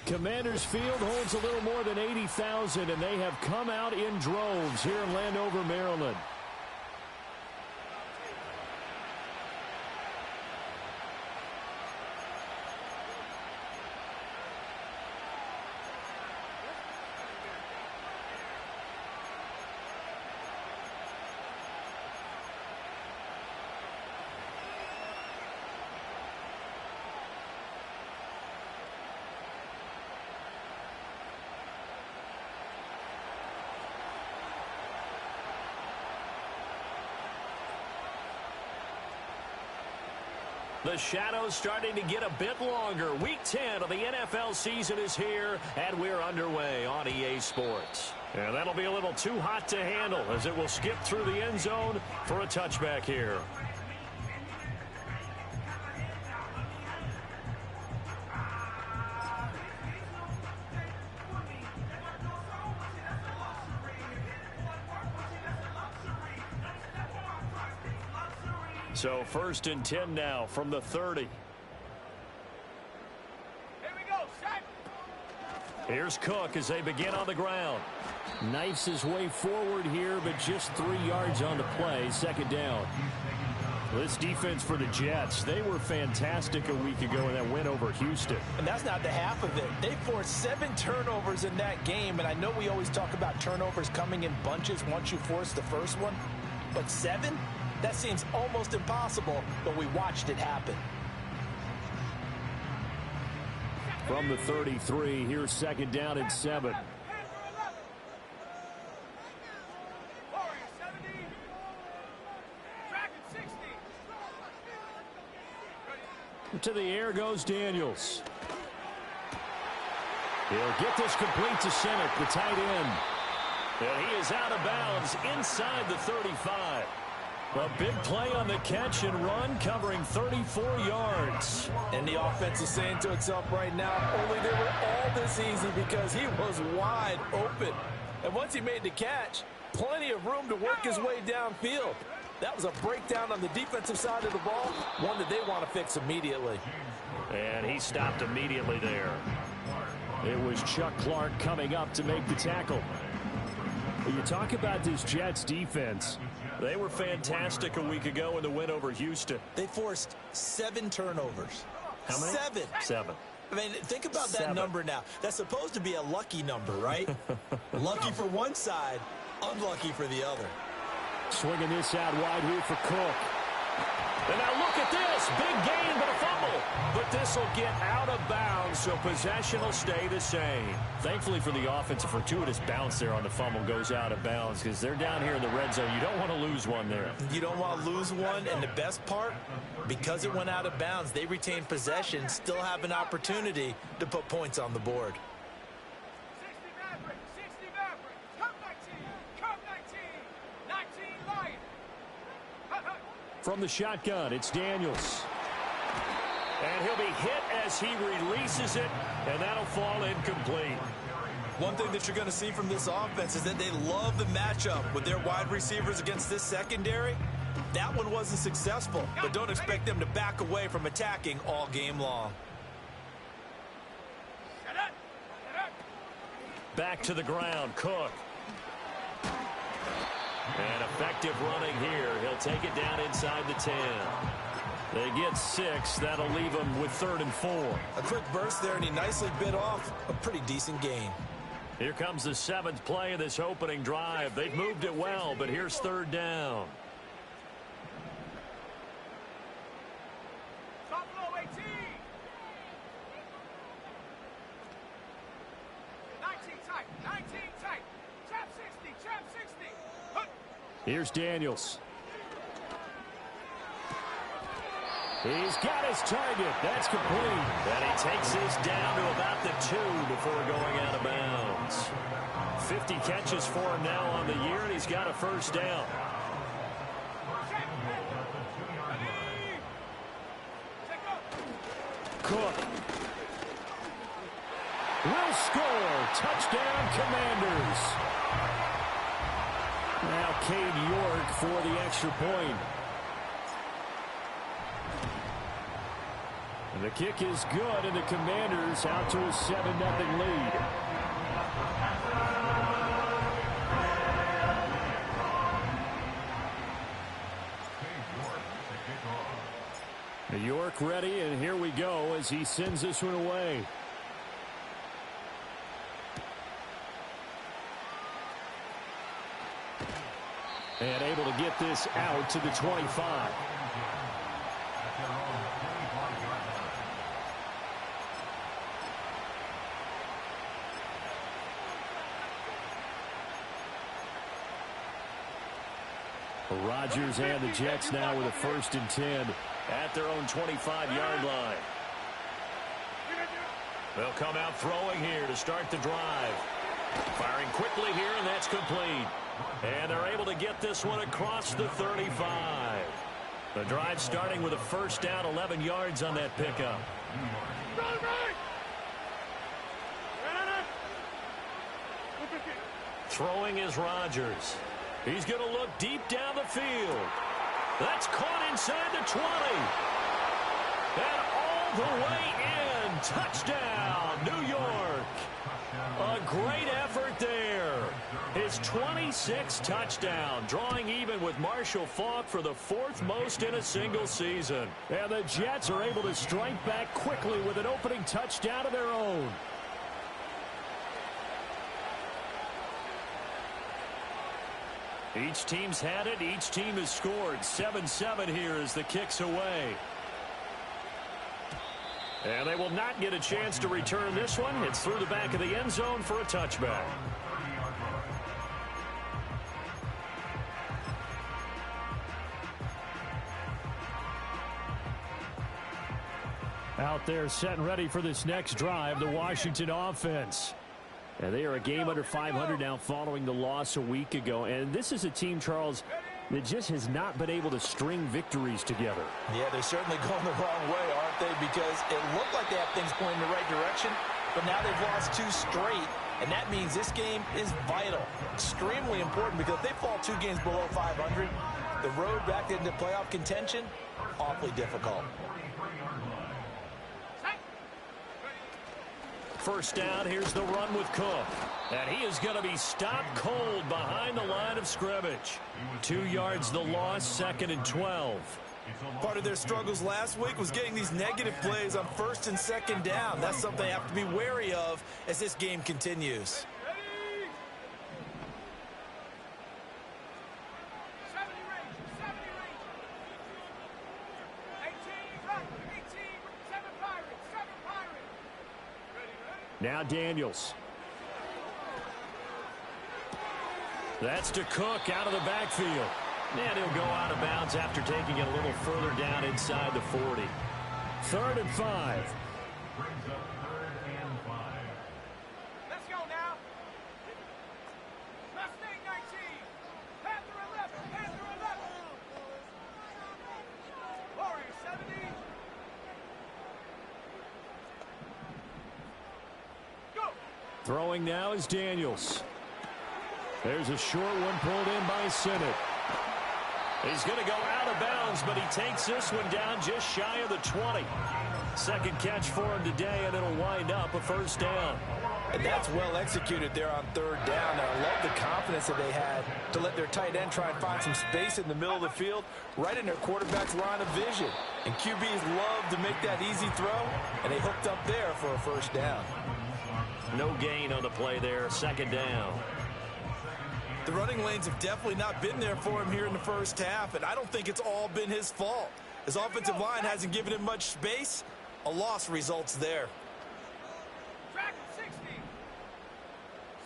Commanders Field holds a little more than 80,000, and they have come out in droves here in Landover, Maryland. The shadows starting to get a bit longer. Week 10 of the NFL season is here, and we're underway on EA Sports. And that'll be a little too hot to handle as it will skip through the end zone for a touchback here. So 1st and 10 now from the 30. Here we go, set. Here's Cook as they begin on the ground. Knifes his way forward here, but just 3 yards on the play. 2nd down. This defense for the Jets, they were fantastic a week ago in that win over Houston. And that's not the half of it. They forced 7 turnovers in that game, and I know we always talk about turnovers coming in bunches once you force the first one, but 7? That seems almost impossible, but we watched it happen. From the 33, here's 2nd down and 7. To the air goes Daniels. He'll get this complete to Senate, the tight end. And he is out of bounds inside the 35. A big play on the catch and run, covering 34 yards. And the offense is saying to itself right now, only they were all this easy because he was wide open. And once he made the catch, plenty of room to work his way downfield. That was a breakdown on the defensive side of the ball, one that they want to fix immediately. And he stopped immediately there. It was Chuck Clark coming up to make the tackle. When you talk about this Jets defense, they were fantastic a week ago in the win over Houston. They forced 7 turnovers. How many? 7. I mean, think about that number now. That's supposed to be a lucky number, right? Lucky for one side, unlucky for the other. Swinging this out wide here for Cook. And now look at this. Big gain, but a fumble. But this will get out of bounds, so possession will stay the same. Thankfully for the offense, a fortuitous bounce there on the fumble goes out of bounds because they're down here in the red zone. You don't want to lose one there. You don't want to lose one, and the best part, because it went out of bounds, they retain possession, still have an opportunity to put points on the board. 60 Maverick, 60 Maverick, come 19, 19 Lion. From the shotgun, it's Daniels. And he'll be hit as he releases it, and that'll fall incomplete. One thing that you're going to see from this offense is that they love the matchup with their wide receivers against this secondary. That one wasn't successful, but don't expect them to back away from attacking all game long. Back to the ground, Cook. And effective running here. He'll take it down inside the 10. They get 6. That'll leave them with 3rd and 4. A quick burst there, and he nicely bit off a pretty decent gain. Here comes the 7th play of this opening drive. They've moved it well, but here's 3rd down. Top low 18. 19 tight, 19 tight. Trap 60, trap 60. Here's Daniels. He's got his target. That's complete. And he takes this down to about the 2 before going out of bounds. 50 catches for him now on the year, and he's got a 1st down. Cook will score. Touchdown, Commanders. Now Cade York for the extra point. And the kick is good, and the Commanders out to a 7-0 lead. New York ready, and here we go as he sends this one away. And able to get this out to the 25. Rodgers and the Jets now with a 1st and 10 at their own 25-yard line. They'll come out throwing here to start the drive. Firing quickly here, and that's complete. And they're able to get this one across the 35. The drive starting with a 1st down, 11 yards on that pickup. Throwing is Rodgers. He's going to look deep down the field. That's caught inside the 20. And all the way in. Touchdown, New York. A great effort there. His 26th touchdown, drawing even with Marshall Faulk for the 4th most in a single season. And the Jets are able to strike back quickly with an opening touchdown of their own. Each team's had it. Each team has scored. 7-7 here as the kick's away. And they will not get a chance to return this one. It's through the back of the end zone for a touchback. Out there set and ready for this next drive, the Washington offense. And they are a game under 500 now following the loss a week ago. And this is a team, Charles, that just has not been able to string victories together. Yeah, they're certainly going the wrong way, aren't they? Because it looked like they have things pointing in the right direction, but now they've lost 2 straight, and that means this game is vital, extremely important, because if they fall 2 games below 500, the road back into playoff contention, awfully difficult. 1st down, here's the run with Cook. And he is going to be stopped cold behind the line of scrimmage. 2 yards the loss, 2nd and 12. Part of their struggles last week was getting these negative plays on 1st and 2nd down. That's something they have to be wary of as this game continues. Now Daniels. That's to Cook out of the backfield. And he'll go out of bounds after taking it a little further down inside the 40. 3rd and 5. Let's go now. Mustang 19. Panther 11. Panther 11. Warrior 70. Throwing now is Daniels. There's a short one pulled in by Sinnott. He's going to go out of bounds, but he takes this one down just shy of the 20. 2nd catch for him today, and it'll wind up a 1st down. And that's well executed there on 3rd down. And I love the confidence that they had to let their tight end try and find some space in the middle of the field, right in their quarterback's line of vision. And QBs love to make that easy throw, and they hooked up there for a 1st down. No gain on the play there, 2nd down. The running lanes have definitely not been there for him here in the 1st half, and I don't think it's all been his fault. His offensive line hasn't given him much space. A loss results there. Track 60.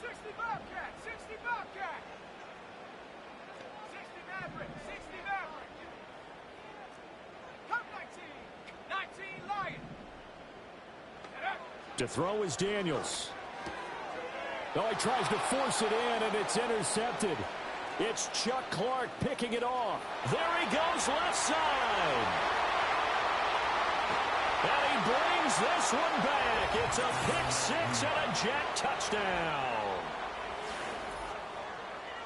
60 Bobcat. 60 Bobcat. 60 Maverick. 60 Maverick. Come 19. 19 Lion. To throw is Daniels. Oh, he tries to force it in, and it's intercepted. It's Chuck Clark picking it off. There he goes, left side. And he brings this one back. It's a pick 6 and a Jet touchdown.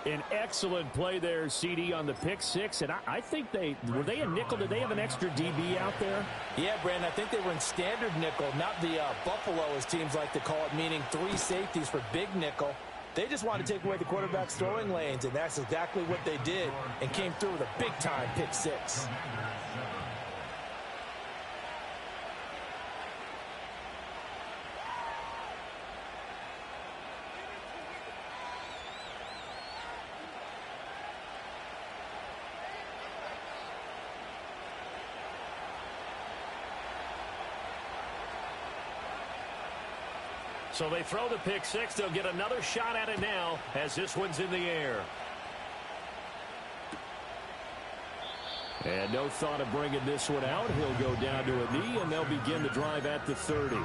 An excellent play there, CD, on the pick six. And I think were they a nickel? Did they have an extra DB out there? Yeah, Brandon, I think they were in standard nickel, not the Buffalo, as teams like to call it, meaning 3 safeties for big nickel. They just wanted to take away the quarterback's throwing lanes, and that's exactly what they did, and came through with a big-time pick six. So they throw the pick six. They'll get another shot at it now as this one's in the air. And no thought of bringing this one out. He'll go down to a knee, and they'll begin the drive at the 30.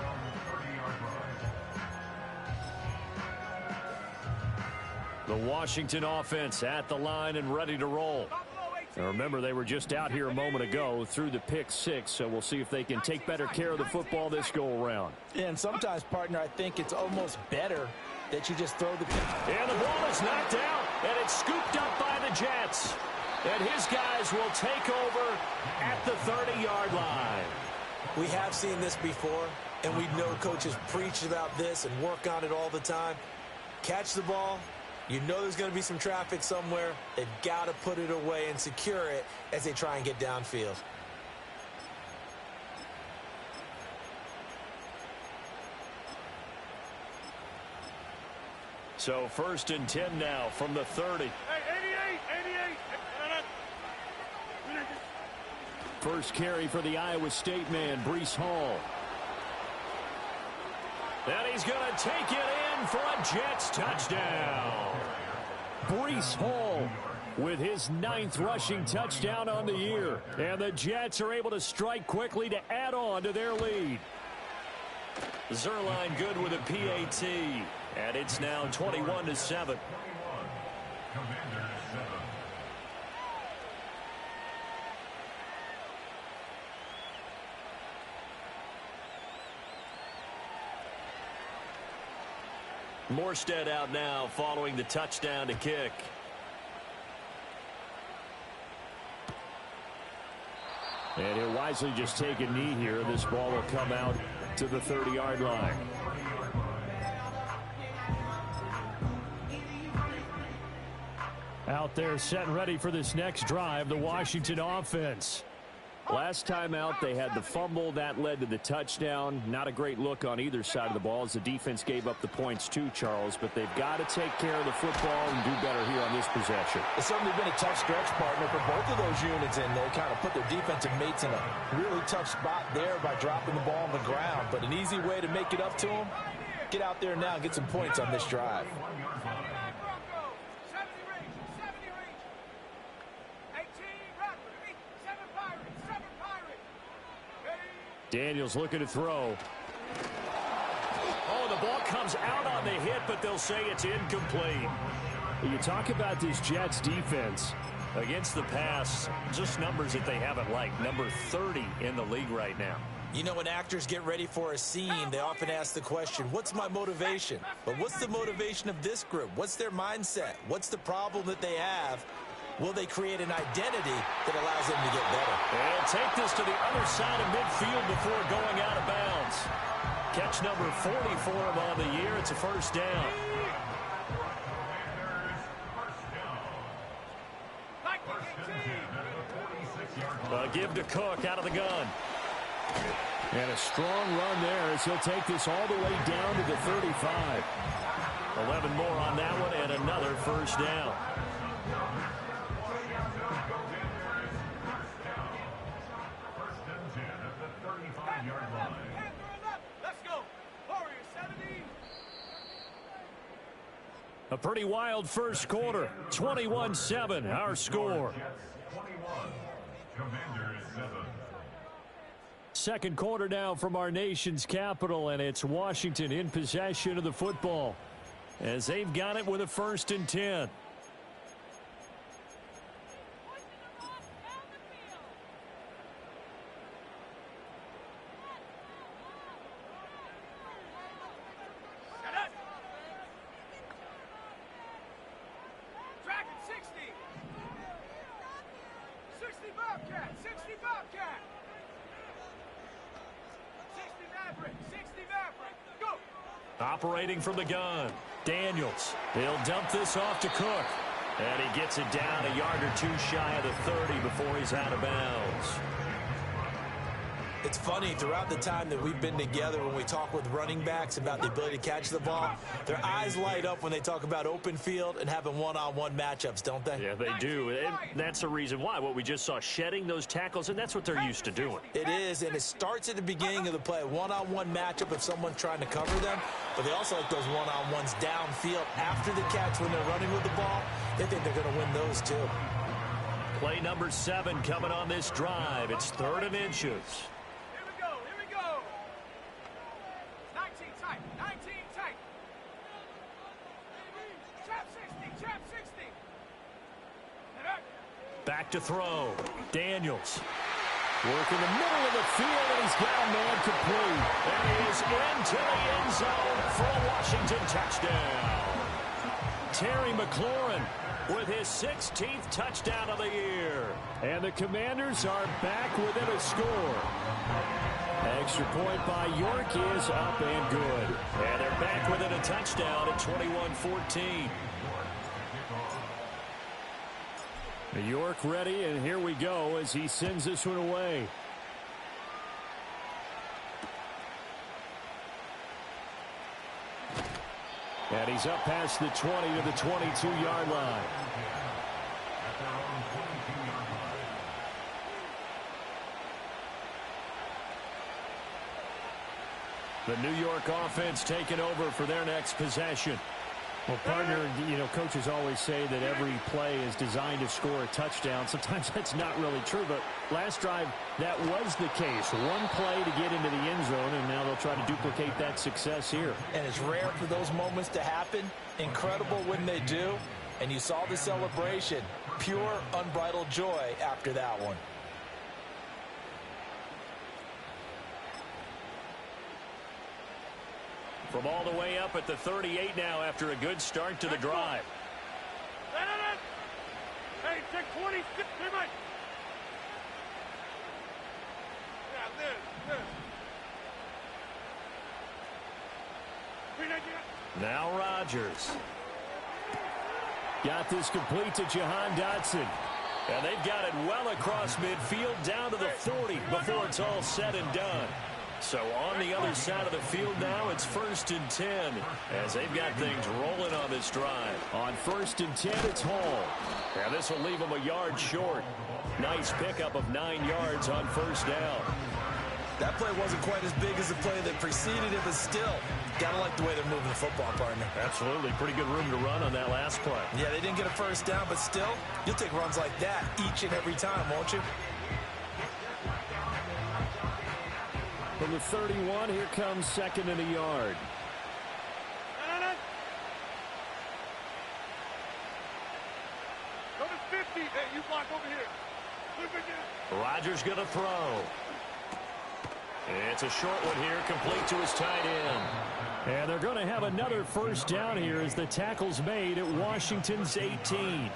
The Washington offense at the line and ready to roll. Now remember, they were just out here a moment ago through the pick six, so we'll see if they can take better care of the football this go-around. And sometimes, partner, I think it's almost better that you just throw the pick. And the ball is knocked out, and it's scooped up by the Jets. And his guys will take over at the 30-yard line. We have seen this before, and we know coaches preach about this and work on it all the time. Catch the ball. You know there's going to be some traffic somewhere. They've got to put it away and secure it as they try and get downfield. So 1st and 10 now from the 30. Hey, 88. First carry for the Iowa State man, Breece Hall. And he's going to take it in for a Jets touchdown. Breece Hall with his 9th rushing touchdown on the year. And the Jets are able to strike quickly to add on to their lead. Zerline good with a PAT. And it's now 21-7. Morstead out now following the touchdown to kick. And he'll wisely just take a knee here. This ball will come out to the 30-yard line. Out there set and ready for this next drive, the Washington offense. Last time out, they had the fumble. That led to the touchdown. Not a great look on either side of the ball as the defense gave up the points too, Charles. But they've got to take care of the football and do better here on this possession. It's certainly been a tough stretch, partner, for both of those units, and they kind of put their defensive mates in a really tough spot there by dropping the ball on the ground. But an easy way to make it up to them, get out there now and get some points on this drive. Daniels looking to throw. Oh, the ball comes out on the hit, but they'll say it's incomplete. You talk about this Jets defense against the pass, just numbers that they haven't liked. Number 30 in the league right now. You know, when actors get ready for a scene, they often ask the question, what's my motivation? But what's the motivation of this group? What's their mindset? What's the problem that they have? Will they create an identity that allows them to get better? And take this to the other side of midfield before going out of bounds. Catch number 40 for him on the year. It's a first down. A give to Cook out of the gun. And a strong run there as he'll take this all the way down to the 35. 11 more on that one and another first down. A pretty wild first quarter. 21-7, our score. Second quarter now from our nation's capital, and it's Washington in possession of the football as they've got it with a 1st and 10. Maverick. 60 Maverick. Go. Operating from the gun, Daniels. He'll dump this off to Cook. And he gets it down a yard or two shy of the 30 before he's out of bounds. It's funny, throughout the time that we've been together, when we talk with running backs about the ability to catch the ball, their eyes light up when they talk about open field and having one-on-one matchups, don't they? Yeah, they do. And that's the reason why. What we just saw, shedding those tackles, and that's what they're used to doing. It is, and it starts at the beginning of the play. One-on-one matchup if someone's trying to cover them, but they also like those one-on-ones downfield after the catch when they're running with the ball. They think they're going to win those too. Play number 7 coming on this drive. It's 3rd and inches. Here we go. 19 tight. 19 tight. Trap 60. Back to throw. Daniels. Work in the middle of the field, and he's got a man complete. And he is into the end zone for a Washington touchdown. Terry McLaurin with his 16th touchdown of the year. And the Commanders are back within a score. Extra point by York is up and good. And they're back within a touchdown at 21-14. York ready, and here we go as he sends this one away. And he's up past the 20 to the 22-yard line. The New York offense taking over for their next possession. Well, partner, coaches always say that every play is designed to score a touchdown. Sometimes that's not really true, but last drive, that was the case. One play to get into the end zone, and now they'll try to duplicate that success here. And it's rare for those moments to happen. Incredible when they do. And you saw the celebration. Pure, unbridled joy after that one. From all the way up at the 38 now after a good start to the drive. Hey, check 26. Hey, Mike. Now Rodgers. Got this complete to Jahan Dotson. And they've got it well across midfield down to the 40 before it's all said and done. So on the other side of the field now, it's 1st and 10 as they've got things rolling on this drive. On 1st and 10, it's Hall. And this will leave them a yard short. Nice pickup of 9 yards on 1st down. That play wasn't quite as big as the play that preceded it, but still, gotta like the way they're moving the football, partner. Absolutely. Pretty good room to run on that last play. Yeah, they didn't get a 1st down, but still, you'll take runs like that each and every time, won't you? From the 31, here comes 2nd and a yard. Go to 50. Hey, you block over here. Rodgers going to throw. It's a short one here, complete to his tight end. And they're going to have another 1st down here as the tackle's made at Washington's 18.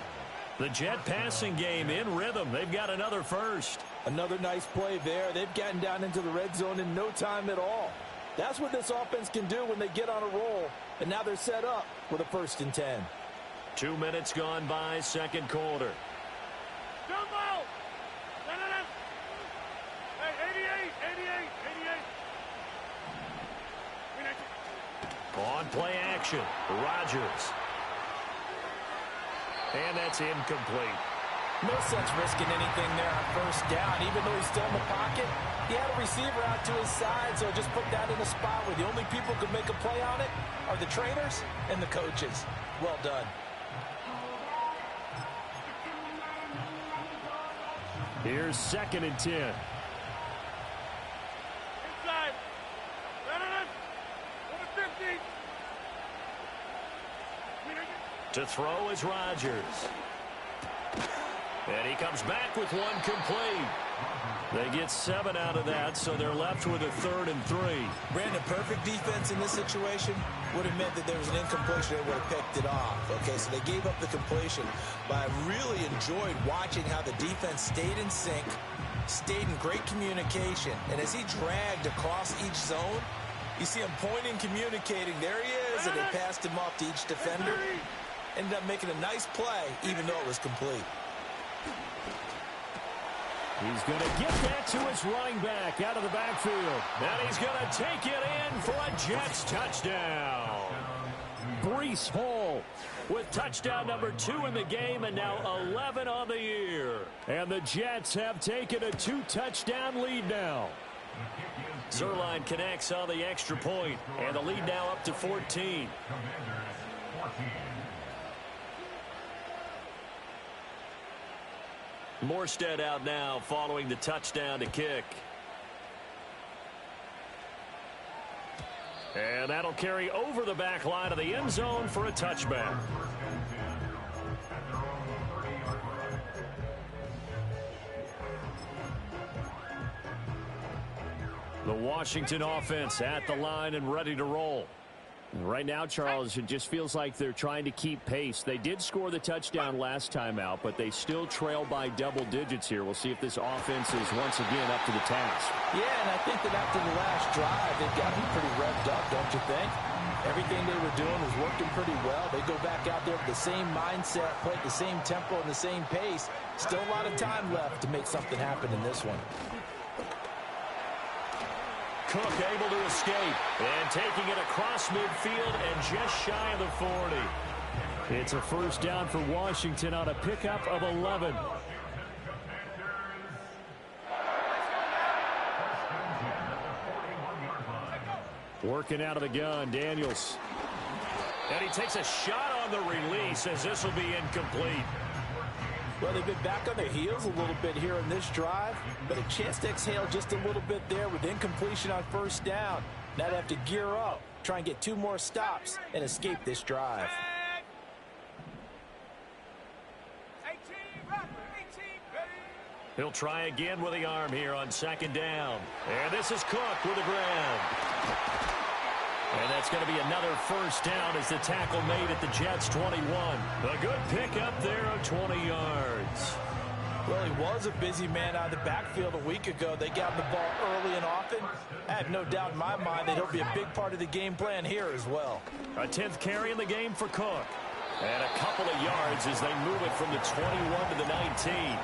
The Jet passing game in rhythm. They've got another 1st. Another nice play there. They've gotten down into the red zone in no time at all. That's what this offense can do when they get on a roll. And now they're set up with a 1st and 10. 2 minutes gone by, 2nd quarter. Jump out. Hey, 88. On play action, Rodgers. And that's incomplete. No sense risking anything there on 1st down. Even though he's still in the pocket, he had a receiver out to his side, so just put that in a spot where the only people who can make a play on it are the trainers and the coaches. Well done. Here's 2nd and 10. Inside. Over 50. To throw is Rodgers. And he comes back with one complete. They get 7 out of that, so they're left with a 3rd and 3. Brandon, perfect defense in this situation would have meant that there was an incompletion. They would have picked it off. Okay, so they gave up the completion. But I really enjoyed watching how the defense stayed in sync, stayed in great communication. And as he dragged across each zone, you see him pointing, communicating. There he is, and they passed him off to each defender. Ended up making a nice play, even though it was complete. He's going to get that to his running back out of the backfield. And he's going to take it in for a Jets touchdown. Breece Hall with touchdown number 2 in the game and now 11 on the year. And the Jets have taken a 2-touchdown lead now. Zerline connects on the extra point, and the lead now up to 14. Morstead out now following the touchdown to kick. And that'll carry over the back line of the end zone for a touchback. The Washington offense at the line and ready to roll. Right now, Charles, it just feels like they're trying to keep pace. They did score the touchdown last time out, but they still trail by double digits here. We'll see if this offense is once again up to the task. Yeah, and I think that after the last drive, they've got to be pretty revved up, don't you think? Everything they were doing was working pretty well. They go back out there with the same mindset, play at the same tempo and the same pace. Still a lot of time left to make something happen in this one. Cook able to escape and taking it across midfield and just shy of the 40. It's a first down for Washington on a pickup of 11. Working out of the gun, Daniels. And he takes a shot on the release as this will be incomplete. Well, they've been back on their heels a little bit here in this drive, but a chance to exhale just a little bit there with incompletion on first down. Now they have to gear up, try and get 2 more stops, and escape this drive. 18, He'll try again with the arm here on second down. And this is Cook with the grab. And that's going to be another first down as the tackle made at the Jets' 21. A good pickup there of 20 yards. Well, he was a busy man out of the backfield a week ago. They got the ball early and often. I have no doubt in my mind that he'll be a big part of the game plan here as well. A 10th carry in the game for Cook. And a couple of yards as they move it from the 21 to the 19.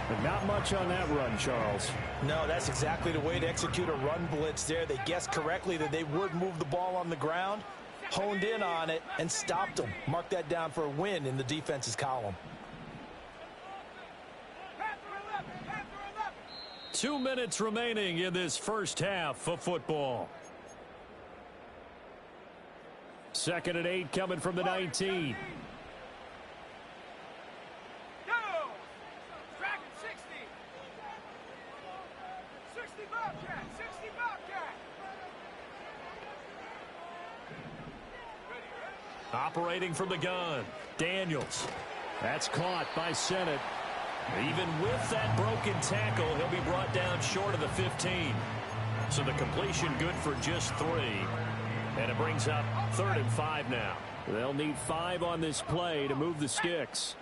But not much on that run, Charles. No, that's exactly the way to execute a run blitz there. They guessed correctly that they would move the ball on the ground, honed in on it, and stopped them. Mark that down for a win in the defense's column. 2 minutes remaining in this first half of football. 2nd and 8 coming from the 19. Operating from the gun, Daniels. That's caught by Sennett. Even with that broken tackle, he'll be brought down short of the 15. So the completion good for just 3. And it brings up 3rd and 5 now. They'll need 5 on this play to move the sticks.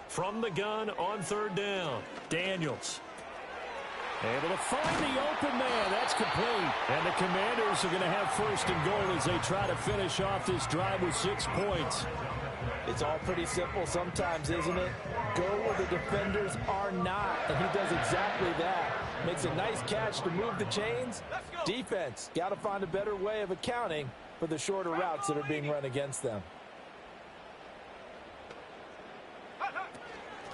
From the gun on 3rd down, Daniels. Able to find the open man. That's complete. And the Commanders are going to have 1st and goal as they try to finish off this drive with 6 points. It's all pretty simple sometimes, isn't it? Go where the defenders are not, and he does exactly that. Makes a nice catch to move the chains. Defense, got to find a better way of accounting for the shorter routes that are being run against them.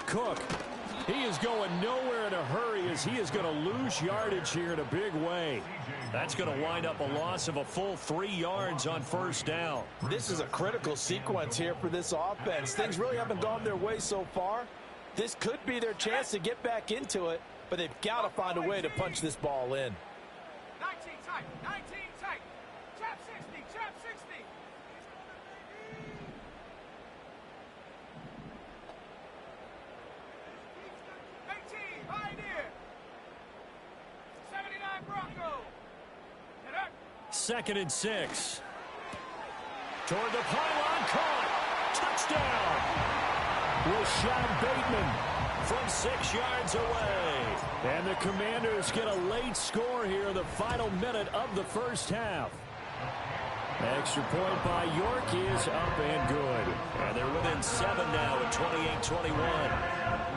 Cook, he is going nowhere in a hurry as he is going to lose yardage here in a big way. That's going to wind up a loss of a full 3 yards on 1st down. This is a critical sequence here for this offense. Things really haven't gone their way so far. This could be their chance to get back into it, but they've got to find a way to punch this ball in. 19 tight, 19 tight. Trap 60, trap 60. 18, right here. 79 Broncos. 2nd and 6. Toward the pylon, caught. Touchdown. Rashad Bateman from 6 yards away. And the Commanders get a late score here in the final minute of the first half. Extra point by York is up and good. And they're within 7 now at 28-21.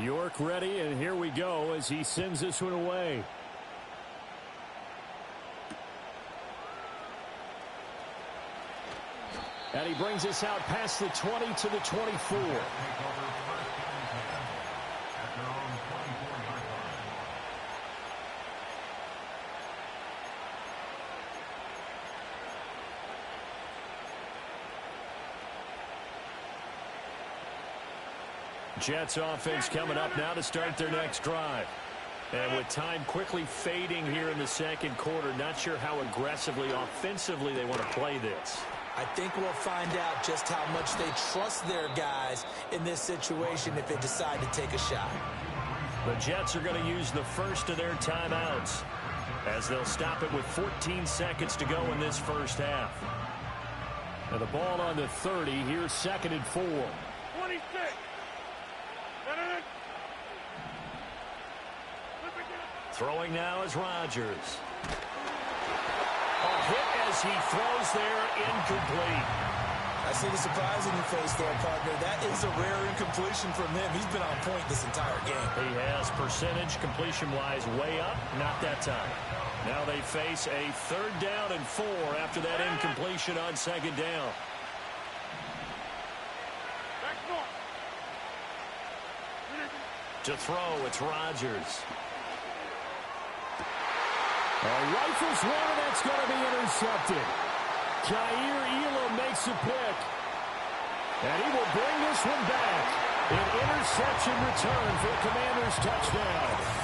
York ready, and here we go as he sends this one away. And he brings us out past the 20 to the 24. Jets offense coming up now to start their next drive. And with time quickly fading here in the second quarter, not sure how aggressively, offensively they want to play this. I think we'll find out just how much they trust their guys in this situation if they decide to take a shot. The Jets are going to use the first of their timeouts as they'll stop it with 14 seconds to go in this first half. And the ball on the 30. Here's 2nd and 4. 26. Throwing now is Rodgers. A hit as he throws there, incomplete. I see the surprise in your face there, partner. That is a rare incompletion from him. He's been on point this entire game. He has percentage completion-wise way up, not that time. Now they face a 3rd down and 4 after that incompletion on 2nd down. To throw, it's Rodgers. Rifles one, and that's going to be intercepted. Jair Elam makes a pick. And he will bring this one back. An interception return for the Commanders' touchdown.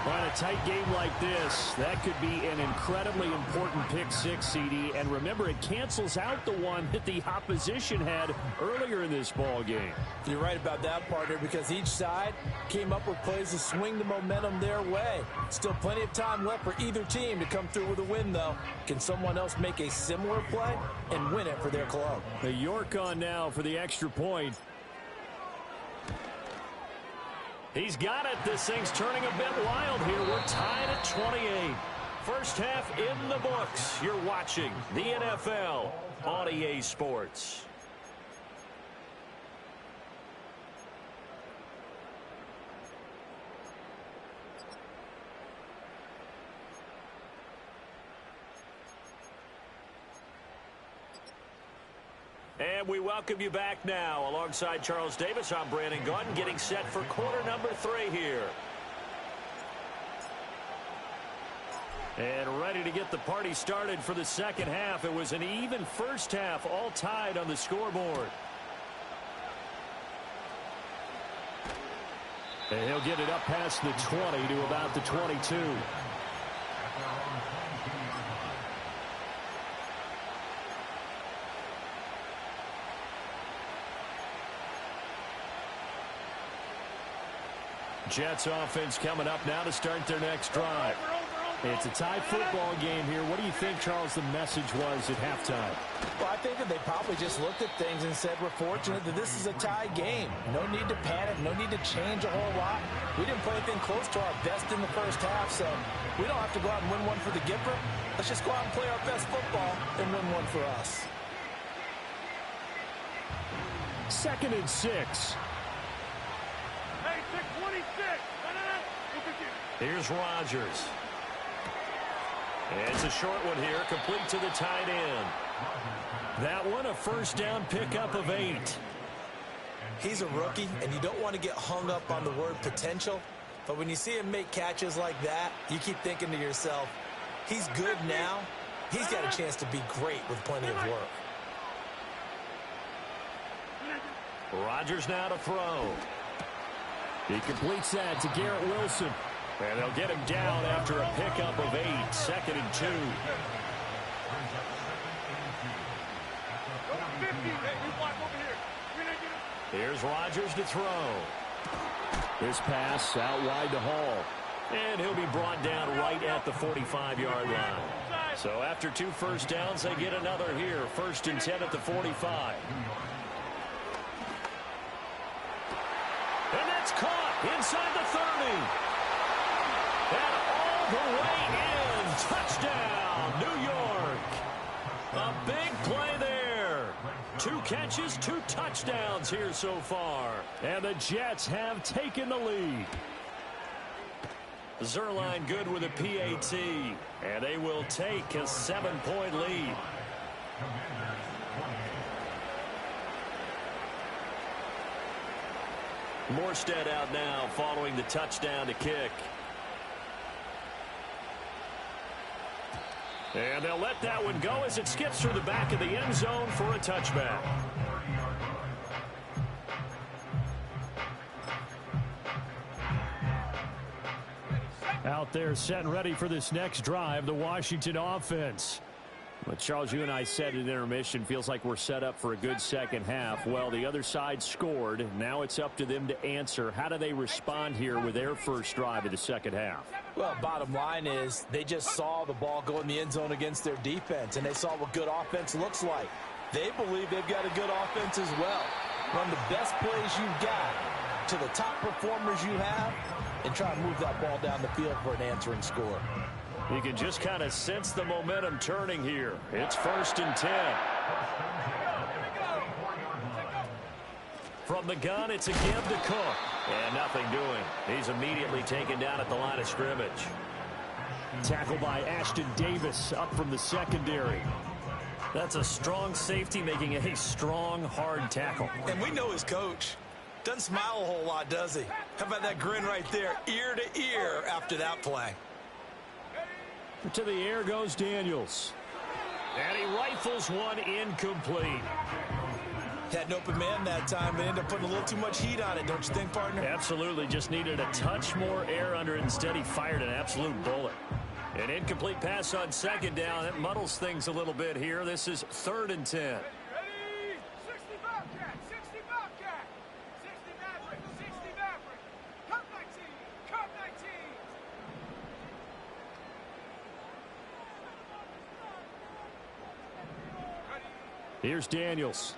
On a tight game like this, that could be an incredibly important pick six, CD. And remember, it cancels out the one that the opposition had earlier in this ball game. You're right about that, partner, because each side came up with plays to swing the momentum their way. Still plenty of time left for either team to come through with a win, though. Can someone else make a similar play and win it for their club? The York on now for the extra point. He's got it. This thing's turning a bit wild here. We're tied at 28. First half in the books. You're watching the NFL on EA Sports. And we welcome you back now. Alongside Charles Davis, I'm Brandon Gaudin, getting set for quarter number 3 here. And ready to get the party started for the second half. It was an even first half, all tied on the scoreboard. And he'll get it up past the 20 to about the 22. Jets offense coming up now to start their next drive. It's a tie football game here. What do you think, Charles, the message was at halftime? Well, I think that they probably just looked at things and said, we're fortunate that this is a tie game. No need to panic. No need to change a whole lot. We didn't play anything close to our best in the first half, so we don't have to go out and win one for the Gipper. Let's just go out and play our best football and win one for us. 2nd and 6. Here's Rodgers. It's a short one here, complete to the tight end. That one, a first down pickup of 8. He's a rookie, and you don't want to get hung up on the word potential. But when you see him make catches like that, you keep thinking to yourself, he's good now. He's got a chance to be great with plenty of work. Rodgers now to throw. He completes that to Garrett Wilson. And they'll get him down after a pickup of 8. 2nd and 2. Here's Rodgers to throw. This pass out wide to Hall. And he'll be brought down right at the 45-yard line. So after 2 first downs, they get another here. 1st and 10 at the 45. And that's caught inside the 30. And all the way in. Touchdown, New York. A big play there. 2 catches, 2 touchdowns here so far. And the Jets have taken the lead. Zerline good with a PAT. And they will take a 7-point lead. Morstead out now following the touchdown to kick. And they'll let that one go as it skips through the back of the end zone for a touchback. Out there set and ready for this next drive, the Washington offense. But Charles, you and I said at intermission, feels like we're set up for a good second half. Well, the other side scored. Now it's up to them to answer. How do they respond here with their first drive of the second half? Well, bottom line is they just saw the ball go in the end zone against their defense, and they saw what good offense looks like. They believe they've got a good offense as well. Run the best plays you've got to the top performers you have and try to move that ball down the field for an answering score. You can just kind of sense the momentum turning here. It's 1st and 10. From the gun, it's a give to Cook. And nothing doing. He's immediately taken down at the line of scrimmage. Tackle by Ashton Davis up from the secondary. That's a strong safety making a strong, hard tackle. And we know his coach. Doesn't smile a whole lot, does he? How about that grin right there, ear to ear after that play? To the air goes Daniels. And he rifles one incomplete. Had an open man that time, but ended up putting a little too much heat on it, don't you think, partner? Absolutely. Just needed a touch more air under it. Instead, he fired an absolute bullet. An incomplete pass on 2nd down. It muddles things a little bit here. This is 3rd and 10. Ready? 60 Bobcat, 60 Bobcat, 60 Maverick, 60 Maverick. Cut 19, cut 19. Here's Daniels.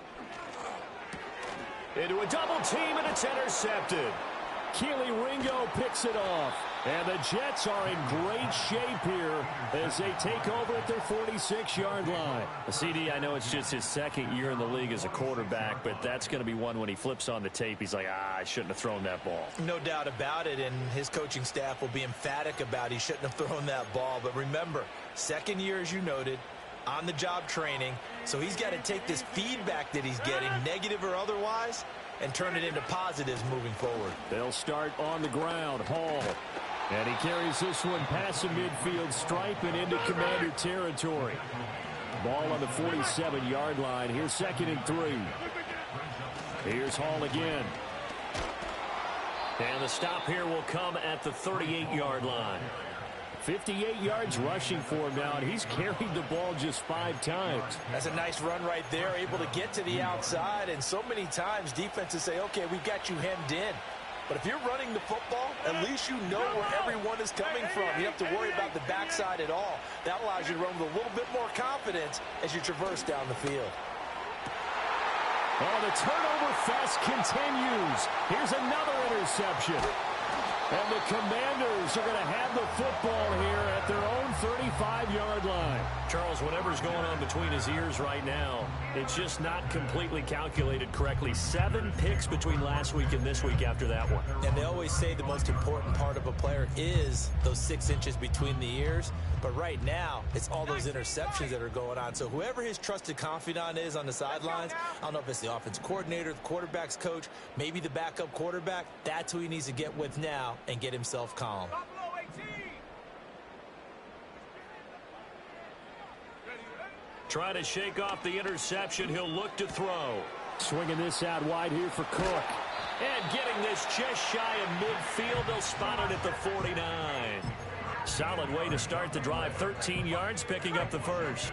Into a double team, and it's intercepted. Keely Ringo picks it off. And the Jets are in great shape here as they take over at their 46-yard line. CD, I know it's just his 2nd year in the league as a quarterback, but that's going to be one when he flips on the tape. He's like, I shouldn't have thrown that ball. No doubt about it, and his coaching staff will be emphatic about he shouldn't have thrown that ball. But remember, 2nd year, as you noted, on-the-job training, so he's got to take this feedback that he's getting, negative or otherwise, and turn it into positives moving forward. They'll start on the ground. Hall. And he carries this one past the midfield stripe and into Commander territory. Ball on the 47-yard line. Here's 2nd and 3. Here's Hall again. And the stop here will come at the 38-yard line. 58 yards rushing for him now, and he's carried the ball just 5 times. That's a nice run right there, able to get to the outside, and so many times defenses say, okay, we've got you hemmed in. But if you're running the football, at least you know where everyone is coming from. You don't have to worry about the backside at all. That allows you to run with a little bit more confidence as you traverse down the field. Oh, the turnover fest continues. Here's another interception. And the Commanders are going to have the football here at their own 35-yard line. Charles, whatever's going on between his ears right now, it's just not completely calculated correctly. 7 picks between last week and this week after that one. And they always say the most important part of a player is those 6 inches between the ears. But right now, it's all those interceptions that are going on. So whoever his trusted confidant is on the sidelines, I don't know if it's the offense coordinator, the quarterback's coach, maybe the backup quarterback, that's who he needs to get with now and get himself calm. Trying to shake off the interception. He'll look to throw. Swinging this out wide here for Cook. And getting this just shy of midfield. They'll spot it at the 49. Solid way to start the drive. 13 yards, picking up the first.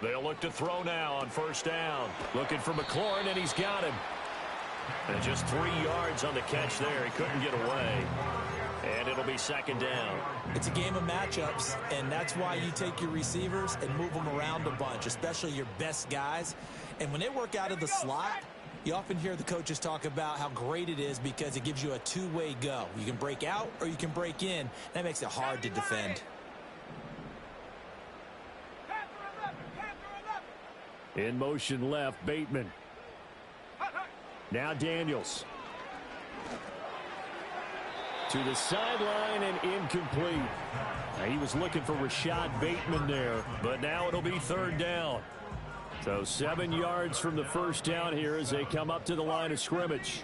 They'll look to throw now on first down. Looking for McLaurin, and he's got him. And just 3 yards on the catch there. He couldn't get away. And it'll be second down. It's a game of matchups, and that's why you take your receivers and move them around a bunch, especially your best guys. And when they work out of the slot, you often hear the coaches talk about how great it is because it gives you a two-way go. You can break out or you can break in. That makes it hard to defend. In motion left, Bateman. Now Daniels. To the sideline and incomplete. Now he was looking for Rashad Bateman there, but now it'll be third down. So 7 yards from the first down here as they come up to the line of scrimmage.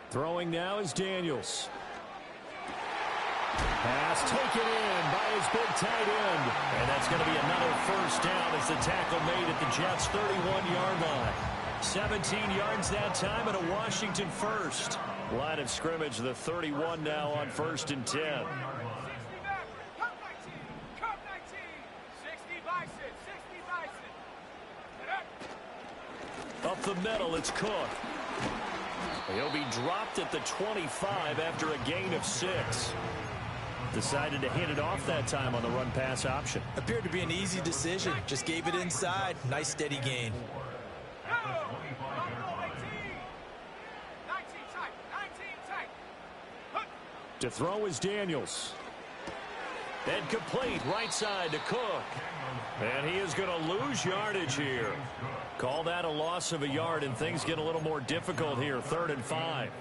Throwing now is Daniels. Pass taken in by his big tight end. And that's going to be another first down as the tackle made at the Jets' 31-yard line. 17 yards that time and a Washington first. Line of scrimmage, the 31 now on first and 10. Up the middle, it's Cook. He'll be dropped at the 25 after a gain of 6. Decided to hit it off that time on the run-pass option. Appeared to be an easy decision. Just gave it inside. Nice, steady gain. To throw is Daniels. And complete right side to Cook. And he is going to lose yardage here. Call that a loss of a yard, and things get a little more difficult here. 3rd and 5.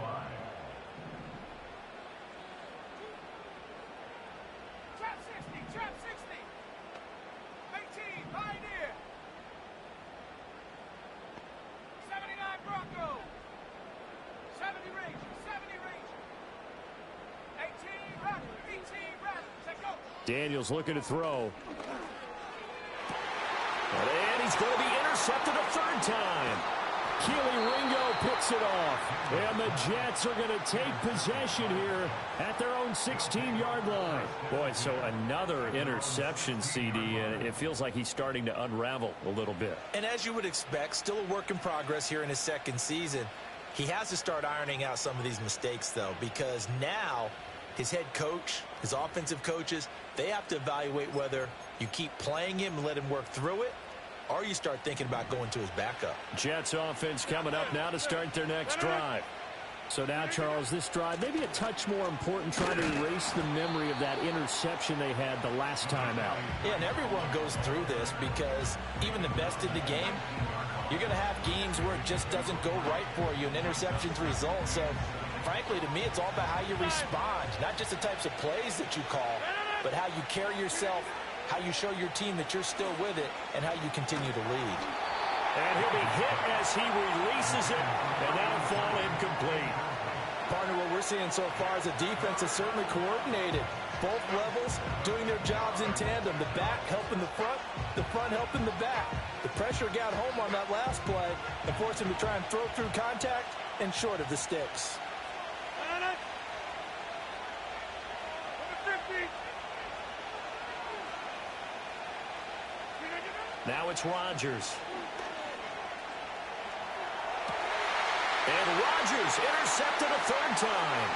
Daniels looking to throw. And he's going to be intercepted a third time. Keely Ringo picks it off. And the Jets are going to take possession here at their own 16-yard line. Boy, so another interception, CD, and it feels like he's starting to unravel a little bit. And as you would expect, still a work in progress here in his second season. He has to start ironing out some of these mistakes, though, because now his head coach, his offensive coaches, they have to evaluate whether you keep playing him and let him work through it, or you start thinking about going to his backup. Jets offense coming up now to start their next drive. So now, Charles, this drive maybe a touch more important, trying to erase the memory of that interception they had the last time out. Yeah, and everyone goes through this because even the best in the game, you're going to have games where it just doesn't go right for you, and interceptions result. So, frankly, to me, it's all about how you respond, not just the types of plays that you call, but how you carry yourself, how you show your team that you're still with it, and how you continue to lead. And he'll be hit as he releases it, and that'll fall incomplete. Partner, what we're seeing so far is a defense that's certainly coordinated. Both levels doing their jobs in tandem. The back helping the front helping the back. The pressure got home on that last play and forced him to try and throw through contact and short of the sticks. Now it's Rodgers. And Rodgers intercepted a third time.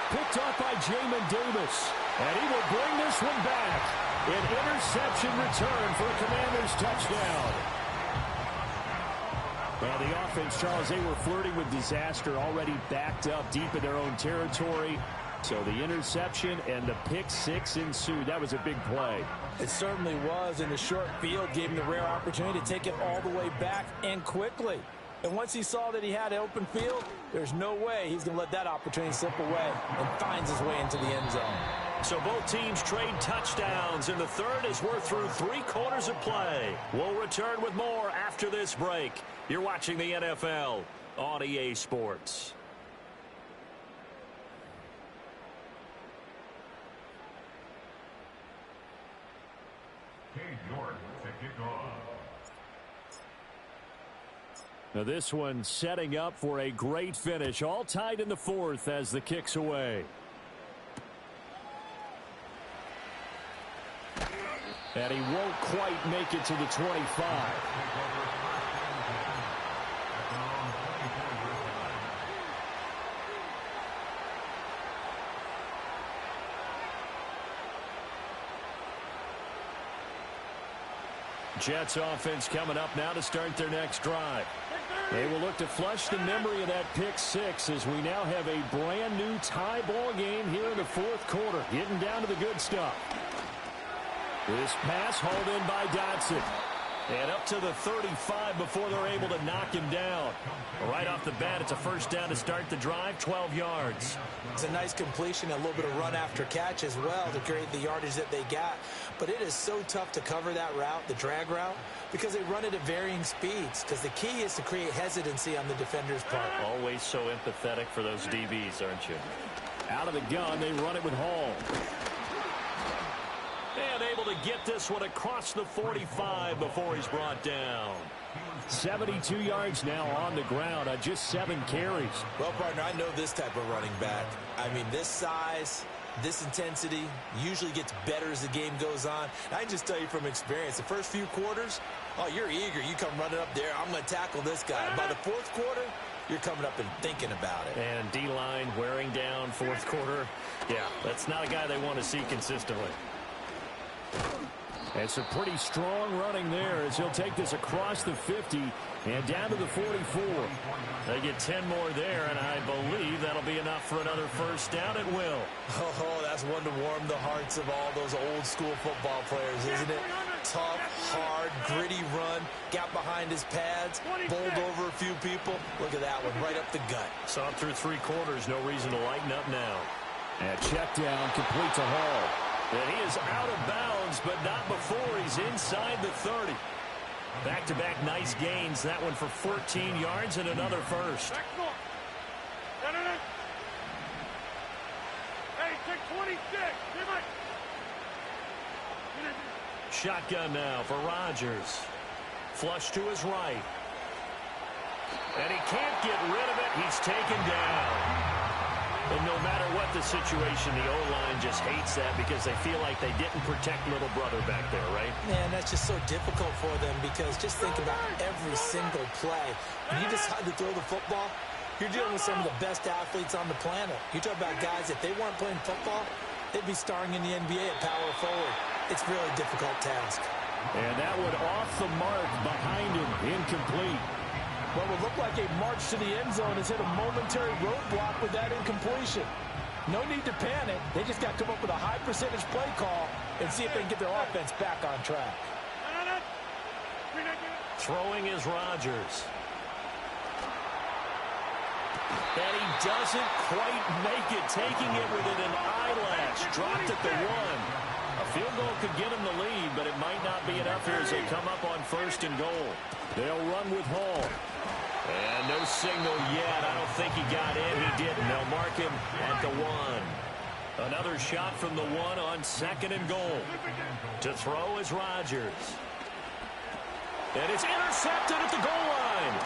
Picked off by Jamin Davis. And he will bring this one back. An interception return for a Commanders touchdown. Well, the offense, Charles, they were flirting with disaster, already backed up deep in their own territory. So the interception and the pick six ensued. That was a big play. It certainly was, and the short field gave him the rare opportunity to take it all the way back and quickly. And once he saw that he had an open field, there's no way he's going to let that opportunity slip away, and finds his way into the end zone. So both teams trade touchdowns in the third as we're through 3 quarters of play. We'll return with more after this break. You're watching the NFL on EA Sports. Now this one setting up for a great finish. All tied in the fourth as the kick's away. And he won't quite make it to the 25. Jets offense coming up now to start their next drive. They will look to flush the memory of that pick six as we now have a brand new tie ball game here in the fourth quarter. Getting down to the good stuff. This pass hauled in by Dotson. And up to the 35 before they're able to knock him down. Right off the bat, it's a first down to start the drive, 12 yards. It's a nice completion, a little bit of run after catch as well to create the yardage that they got. But it is so tough to cover that route, the drag route, because they run it at varying speeds. Because the key is to create hesitancy on the defender's part. Always so empathetic for those DBs, aren't you? Out of the gun, they run it with Hall. And able to get this one across the 45 before he's brought down. 72 yards now on the ground on just 7 carries. Well, partner, I know this type of running back. I mean, this size, this intensity usually gets better as the game goes on. And I can just tell you from experience, the first few quarters, oh, you're eager. You come running up there, I'm going to tackle this guy. By the fourth quarter, you're coming up and thinking about it. And D-line wearing down fourth quarter. Yeah, that's not a guy they want to see consistently. It's a pretty strong running there as he'll take this across the 50 and down to the 44. They get 10 more there, and I believe that'll be enough for another first down at will. Oh, that's one to warm the hearts of all those old school football players, isn't it? Tough, hard, gritty run, got behind his pads, bowled over a few people. Look at that one, right up the gut. Saw through 3 quarters, no reason to lighten up now. And check down, complete to Hall. And he is out of bounds, but not before he's inside the 30. Back-to-back nice gains. That one for 14 yards and another first. Hey, take 26. Shotgun now for Rodgers. Flush to his right. And he can't get rid of it. He's taken down. And no matter what the situation, the O-line just hates that because they feel like they didn't protect little brother back there, right? Man, that's just so difficult for them because just think about every single play. When you decide to throw the football, you're dealing with some of the best athletes on the planet. You talk about guys, if they weren't playing football, they'd be starring in the NBA at power forward. It's really a difficult task. And that one off the mark behind him, incomplete. What would look like a march to the end zone has hit a momentary roadblock with that incompletion. No need to panic. They just got to come up with a high percentage play call and see if they can get their offense back on track. Throwing is Rodgers. And he doesn't quite make it, taking it within an eyelash. Dropped at the 1. A field goal could get him the lead, but it might not be enough here as they come up on 1st and goal. They'll run with Hall. And no signal yet. I don't think he got in. He didn't. They'll mark him at the 1. Another shot from the 1 on 2nd and goal. To throw is Rodgers. And it's intercepted at the goal line.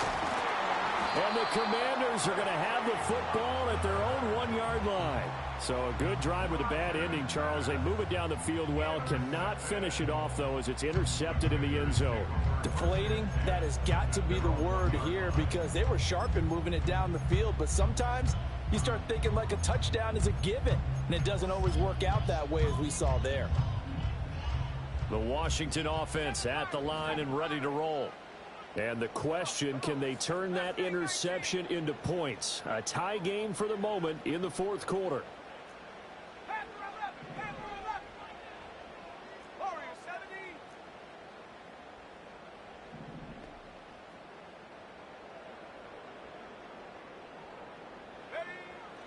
And the Commanders are going to have the football at their own 1-yard line. So a good drive with a bad ending, Charles. They move it down the field well. Cannot finish it off, though, as it's intercepted in the end zone. Deflating, that has got to be the word here because they were sharp in moving it down the field. But sometimes you start thinking like a touchdown is a given, and it doesn't always work out that way as we saw there. The Washington offense at the line and ready to roll. And the question, can they turn that interception into points? A tie game for the moment in the fourth quarter.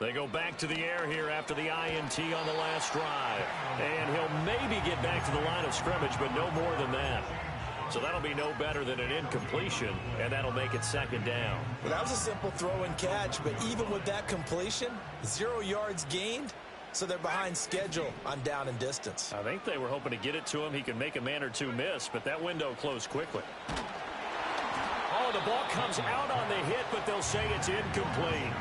They go back to the air here after the INT on the last drive. And he'll maybe get back to the line of scrimmage, but no more than that. So that'll be no better than an incompletion, and that'll make it 2nd down. Well, that was a simple throw and catch, but even with that completion, 0 yards gained, so they're behind schedule on down and distance. I think they were hoping to get it to him. He could make a man or two miss, but that window closed quickly. Oh, the ball comes out on the hit, but they'll say it's incomplete.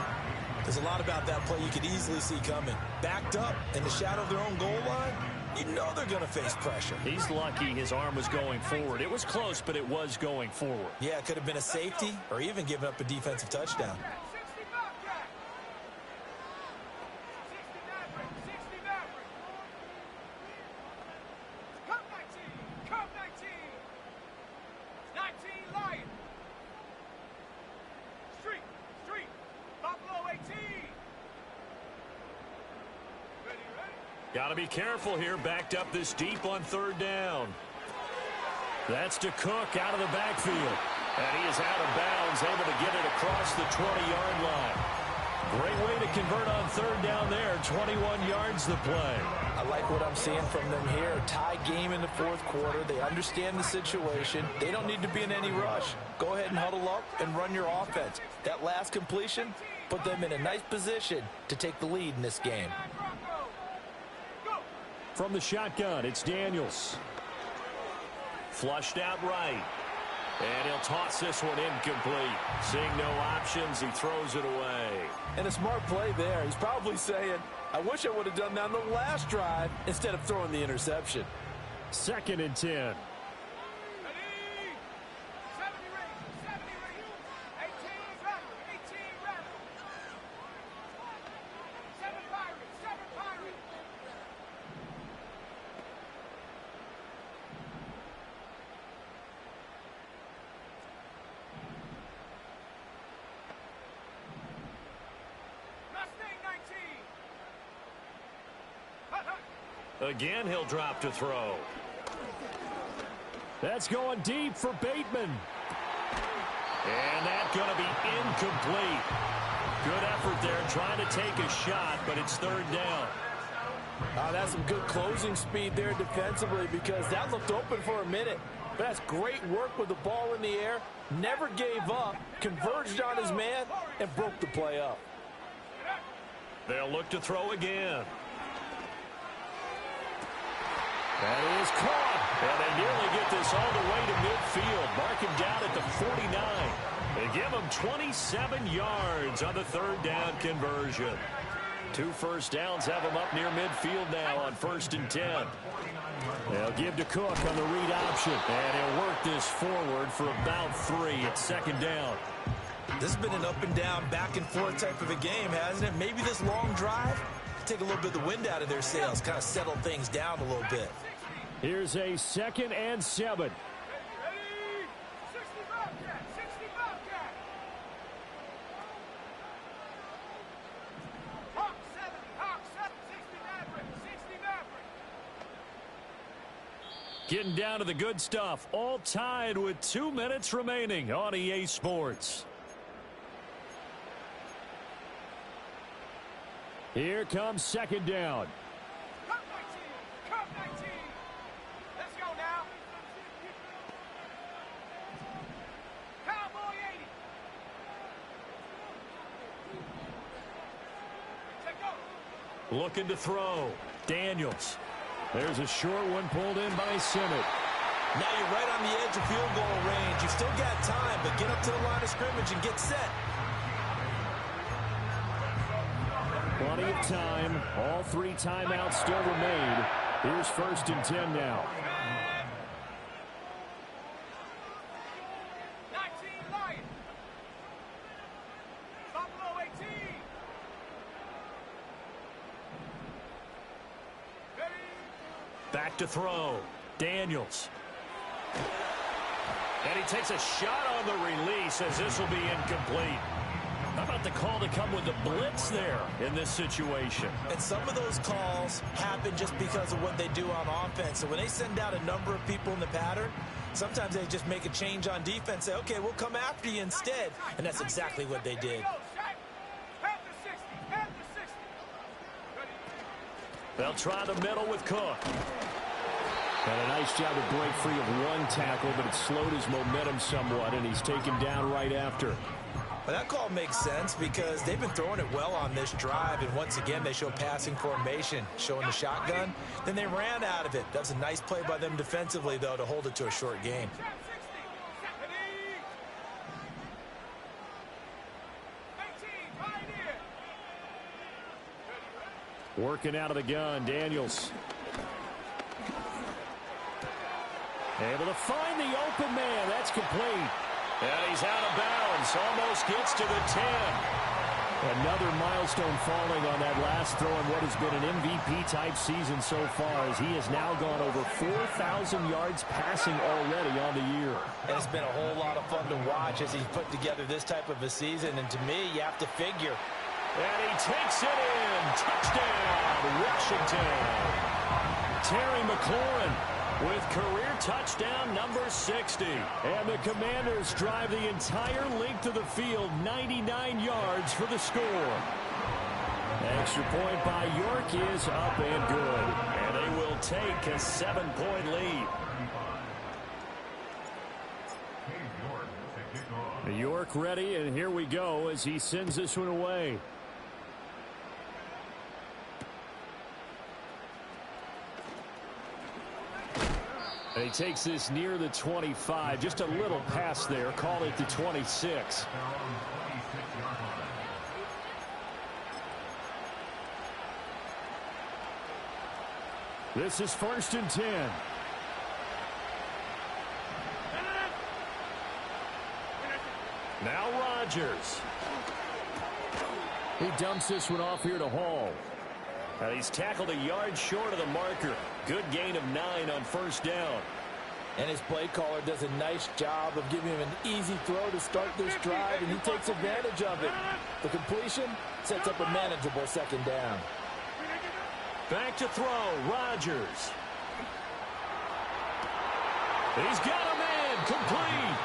There's a lot about that play you could easily see coming. Backed up in the shadow of their own goal line, you know they're going to face pressure. He's lucky his arm was going forward. It was close, but it was going forward. Yeah, it could have been a safety or even given up a defensive touchdown. 60 Bobcat. 60 Maverick. 60 Maverick. Come 19. Come 19. 19 Lion. Street. Street. Buffalo 18. Ready, ready? Got to be careful here. Backed up this deep on third down. That's to Cook out of the backfield. And he is out of bounds, able to get it across the 20-yard line. Great way to convert on third down there. 21 yards the play. I like what I'm seeing from them here. Tie game in the fourth quarter. They understand the situation. They don't need to be in any rush. Go ahead and huddle up and run your offense. That last completion put them in a nice position to take the lead in this game. From the shotgun, it's Daniels. Flushed out right. And he'll toss this one incomplete. Seeing no options, he throws it away. And a smart play there. He's probably saying, I wish I would have done that on the last drive instead of throwing the interception. 2nd and 10. Ready? 70 range. 70 range. 18 rattle. 18 rattle. 7 Pirates. 7 Pirates. Mustang 19. Hut, hut. Again, he'll drop to throw. That's going deep for Bateman. And that's going to be incomplete. Good effort there trying to take a shot, but it's third down. That's some good closing speed there defensively because that looked open for a minute. But that's great work with the ball in the air. Never gave up, converged on his man, and broke the play up. They'll look to throw again. That is caught. And they nearly get this all the way to midfield. Mark him down at the 49. They give him 27 yards on the third down conversion. 2 first downs have him up near midfield now on 1st and 10. They'll give to Cook on the read option. And he'll work this forward for about 3 at 2nd down. This has been an up and down, back and forth type of a game, hasn't it? Maybe this long drive take a little bit of the wind out of their sails, kind of settle things down a little bit. Here's a 2nd and 7. Ready? 60 Bobcat. 60 Bobcat. Hawk 70. Hawk 7. 60 Maverick. 60 Maverick. Getting down to the good stuff. All tied with 2 minutes remaining on EA Sports. Here comes 2nd down. Come 19. Come 19. Let's go now. Cowboy 80. Take go. Looking to throw. Daniels. There's a short one pulled in by Simmett. Now you're right on the edge of field goal range. You've still got time, but get up to the line of scrimmage and get set. Plenty of time. All 3 timeouts still remain. Here's 1st and 10 now. 19 Lion. Buffalo 18. Ready? Back to throw. Daniels. And he takes a shot on the release as this will be incomplete. How about the call to come with the blitz there in this situation? And some of those calls happen just because of what they do on offense. So when they send out a number of people in the pattern, sometimes they just make a change on defense, say, okay, we'll come after you instead. And that's exactly what they did. Half the 60. Half the 60. Ready? They'll try the middle with Cook. And a nice job to break free of one tackle, but it slowed his momentum somewhat, and he's taken down right after. Well, that call makes sense because they've been throwing it well on this drive, and once again, they show passing formation, showing the shotgun. Then they ran out of it. That was a nice play by them defensively, though, to hold it to a short gain. Working out of the gun, Daniels. Able to find the open man. That's complete. And he's out of bounds. Almost gets to the 10. Another milestone falling on that last throw in what has been an MVP-type season so far, as he has now gone over 4,000 yards passing already on the year. And it's been a whole lot of fun to watch as he's put together this type of a season. And to me, you have to figure. And he takes it in. Touchdown, Washington. Terry McLaurin with career touchdown number 60. And the Commanders drive the entire length of the field, 99 yards for the score. Extra point by York is up and good. And they will take a 7-point lead. York ready, and here we go as he sends this one away. And he takes this near the 25. Just a little pass there. Call it the 26. This is 1st and 10. Now Rodgers. He dumps this one off here to Hall. And he's tackled a yard short of the marker. Good gain of 9 on 1st down. And his play caller does a nice job of giving him an easy throw to start this drive, and he takes advantage of it. The completion sets up a manageable 2nd down. Back to throw, Rodgers. He's got a man, complete.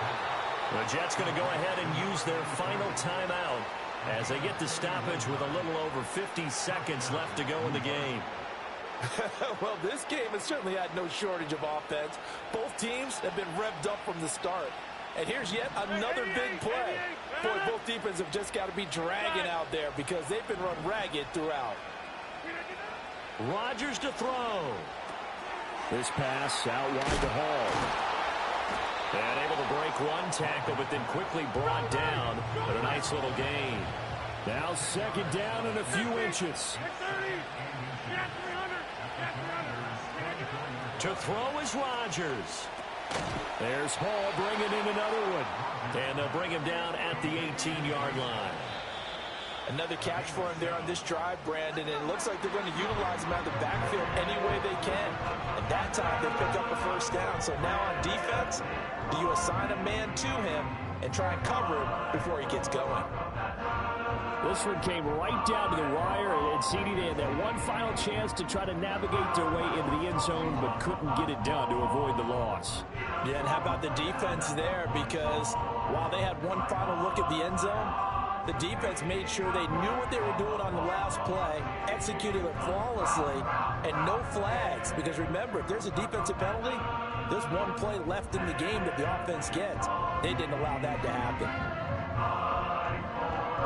The Jets going to go ahead and use their final timeout as they get the stoppage with a little over 50 seconds left to go in the game. Well, this game has certainly had no shortage of offense. Both teams have been revved up from the start. And here's yet another big play. Boy, both defenses have just got to be dragging out there because they've been run ragged throughout. Rodgers to throw. This pass out wide to Hall. And able to break one tackle, but then quickly brought down. But a nice little gain. Now 2nd down and a few inches. To throw is Rodgers. There's Hall bringing in another one. And they'll bring him down at the 18-yard line. Another catch for him there on this drive, Brandon. And it looks like they're going to utilize him out of the backfield any way they can. At that time, they pick up a 1st down. So now on defense, do you assign a man to him and try and cover him before he gets going? This one came right down to the wire, and CD, they had that one final chance to try to navigate their way into the end zone, but couldn't get it done to avoid the loss. Yeah, and how about the defense there? Because while they had one final look at the end zone, the defense made sure they knew what they were doing on the last play, executed it flawlessly, and no flags. Because remember, if there's a defensive penalty, there's one play left in the game that the offense gets. They didn't allow that to happen.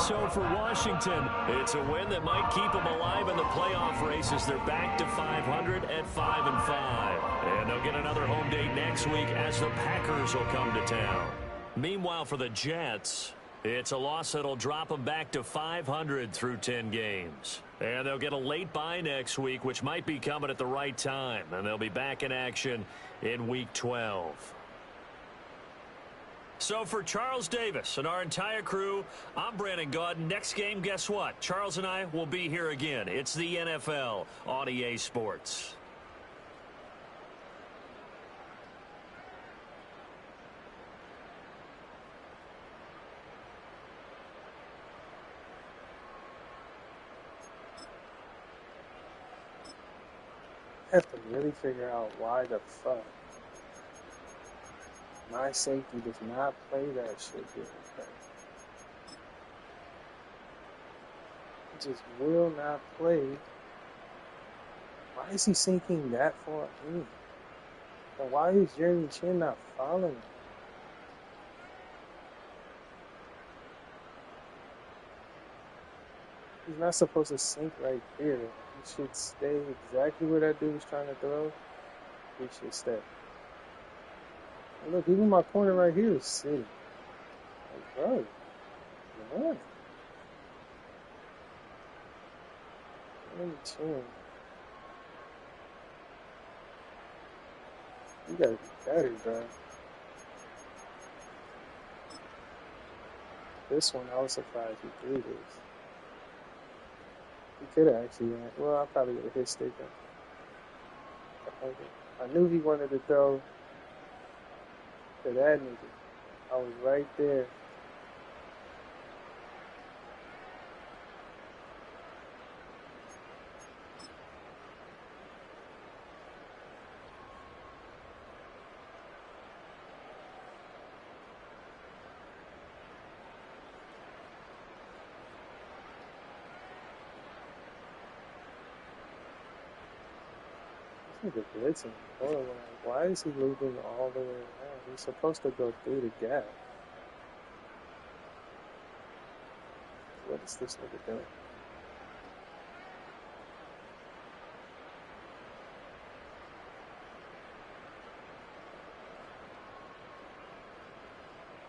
So for Washington, it's a win that might keep them alive in the playoff races. They're back to 500 at 5-5. And they'll get another home date next week as the Packers will come to town. Meanwhile, for the Jets, it's a loss that'll drop them back to 500 through 10 games. And they'll get a late bye next week, which might be coming at the right time. And they'll be back in action in Week 12. So for Charles Davis and our entire crew, I'm Brandon Gaudin. Next game, guess what? Charles and I will be here again. It's the NFL on EA Sports. I have to really figure out why the fuck my safety does not play that shit here. He just will not play. Why is he sinking that far in? And why is Jeremy Chin not following? He's not supposed to sink right there. He should stay exactly where that dude was trying to throw. He should stay. And look, even my corner right here is sitting. Like, bro, what? Let me chin. You gotta be better, bro. This one, I was surprised he threw this. He could have actually went. Well, I probably would have hit stick him. I knew he wanted to throw to that nigga. I was right there. This nigga blitzing. Boy, like, why is he moving all the way around? He's supposed to go through the gap. What is this nigga doing?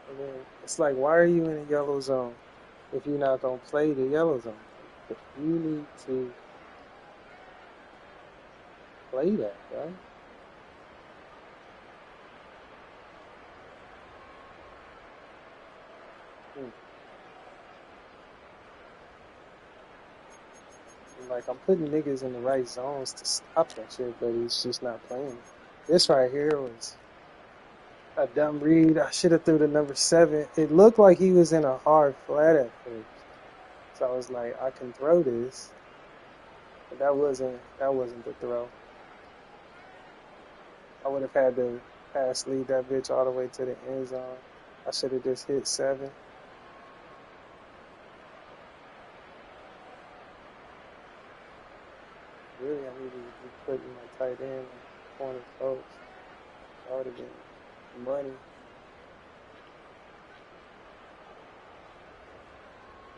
And then it's like, why are you in a yellow zone if you're not gonna play the yellow zone? If you need to play that, right? Like, I'm putting niggas in the right zones to stop that shit, but he's just not playing. This right here was a dumb read. I should have threw the number 7. It looked like he was in a hard flat at first. So I was like, I can throw this. But that wasn't the throw. I would have had to pass lead that bitch all the way to the end zone. I should have just hit 7. Really, I needed to be putting my tight end on the corner post. That would have been money.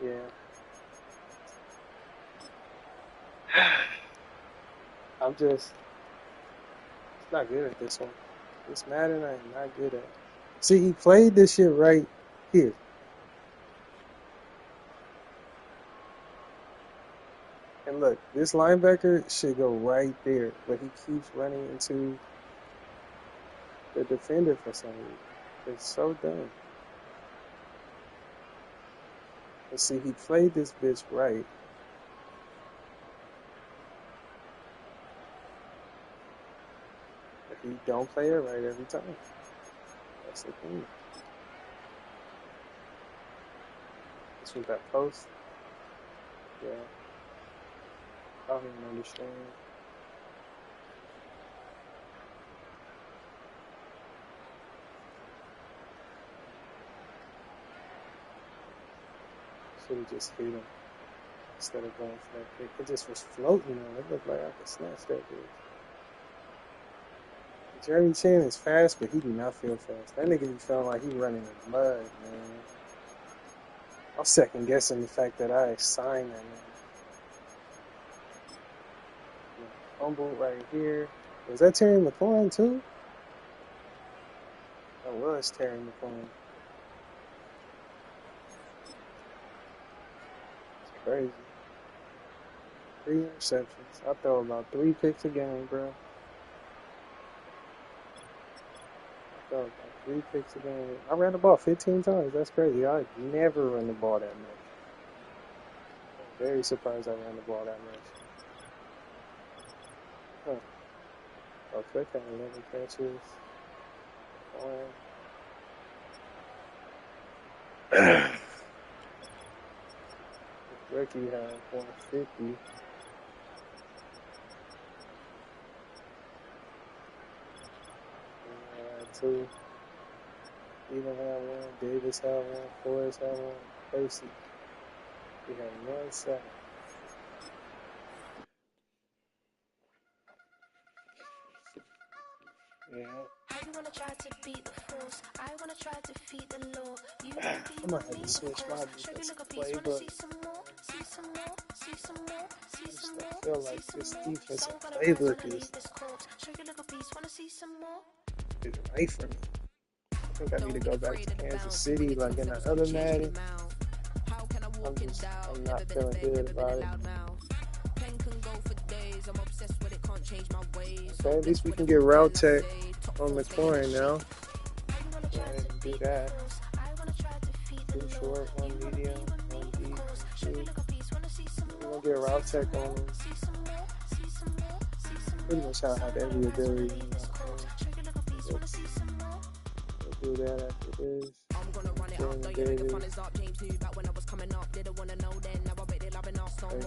Yeah. I'm just not good at this one. This Madden, I am not good at. See, he played this shit right here. And look, this linebacker should go right there, but he keeps running into the defender for some reason. It's so dumb. But see, he played this bitch right. But he don't play it right every time. That's the thing. This was that post. Yeah. I don't even understand. Should have just hit him instead of going for that kick. It just was floating on. It looked like I could snatch that bitch. Jerry Chin is fast, but he do not feel fast. That nigga be feeling like he running in mud, man. I'm second guessing the fact that I assigned that man. Fumble right here. Was that Terry McLaurin too? That was Terry McLaurin. It's crazy. 3 interceptions. I throw about 3 picks a game, bro. I throw about 3 picks a game. I ran the ball 15 times. That's crazy. I never run the ball that much. I'm very surprised I ran the ball that much. Huh. Oh, Cook had 11 catches. Ricky had 150. Had 2. Even had 1. Davis had 1. Forrest had 1. Casey. We had 1 sack. Yeah. I wanna try to beat the force. I wanna try to defeat the law. You I'm gonna have to switch my defensive playbook. I feel like this defensive playbook is right for me. I think I need to go back to Kansas City like in the other Madden. I'm not feeling good about it. Okay, at least we can get route tech on McLaurin now. Go ahead and do that. 2 short, 1 medium, 1 deep, 2. We're gonna get route tech on him. Pretty much how I have every ability. You know what I'm saying? We'll do that after this. Davis. Play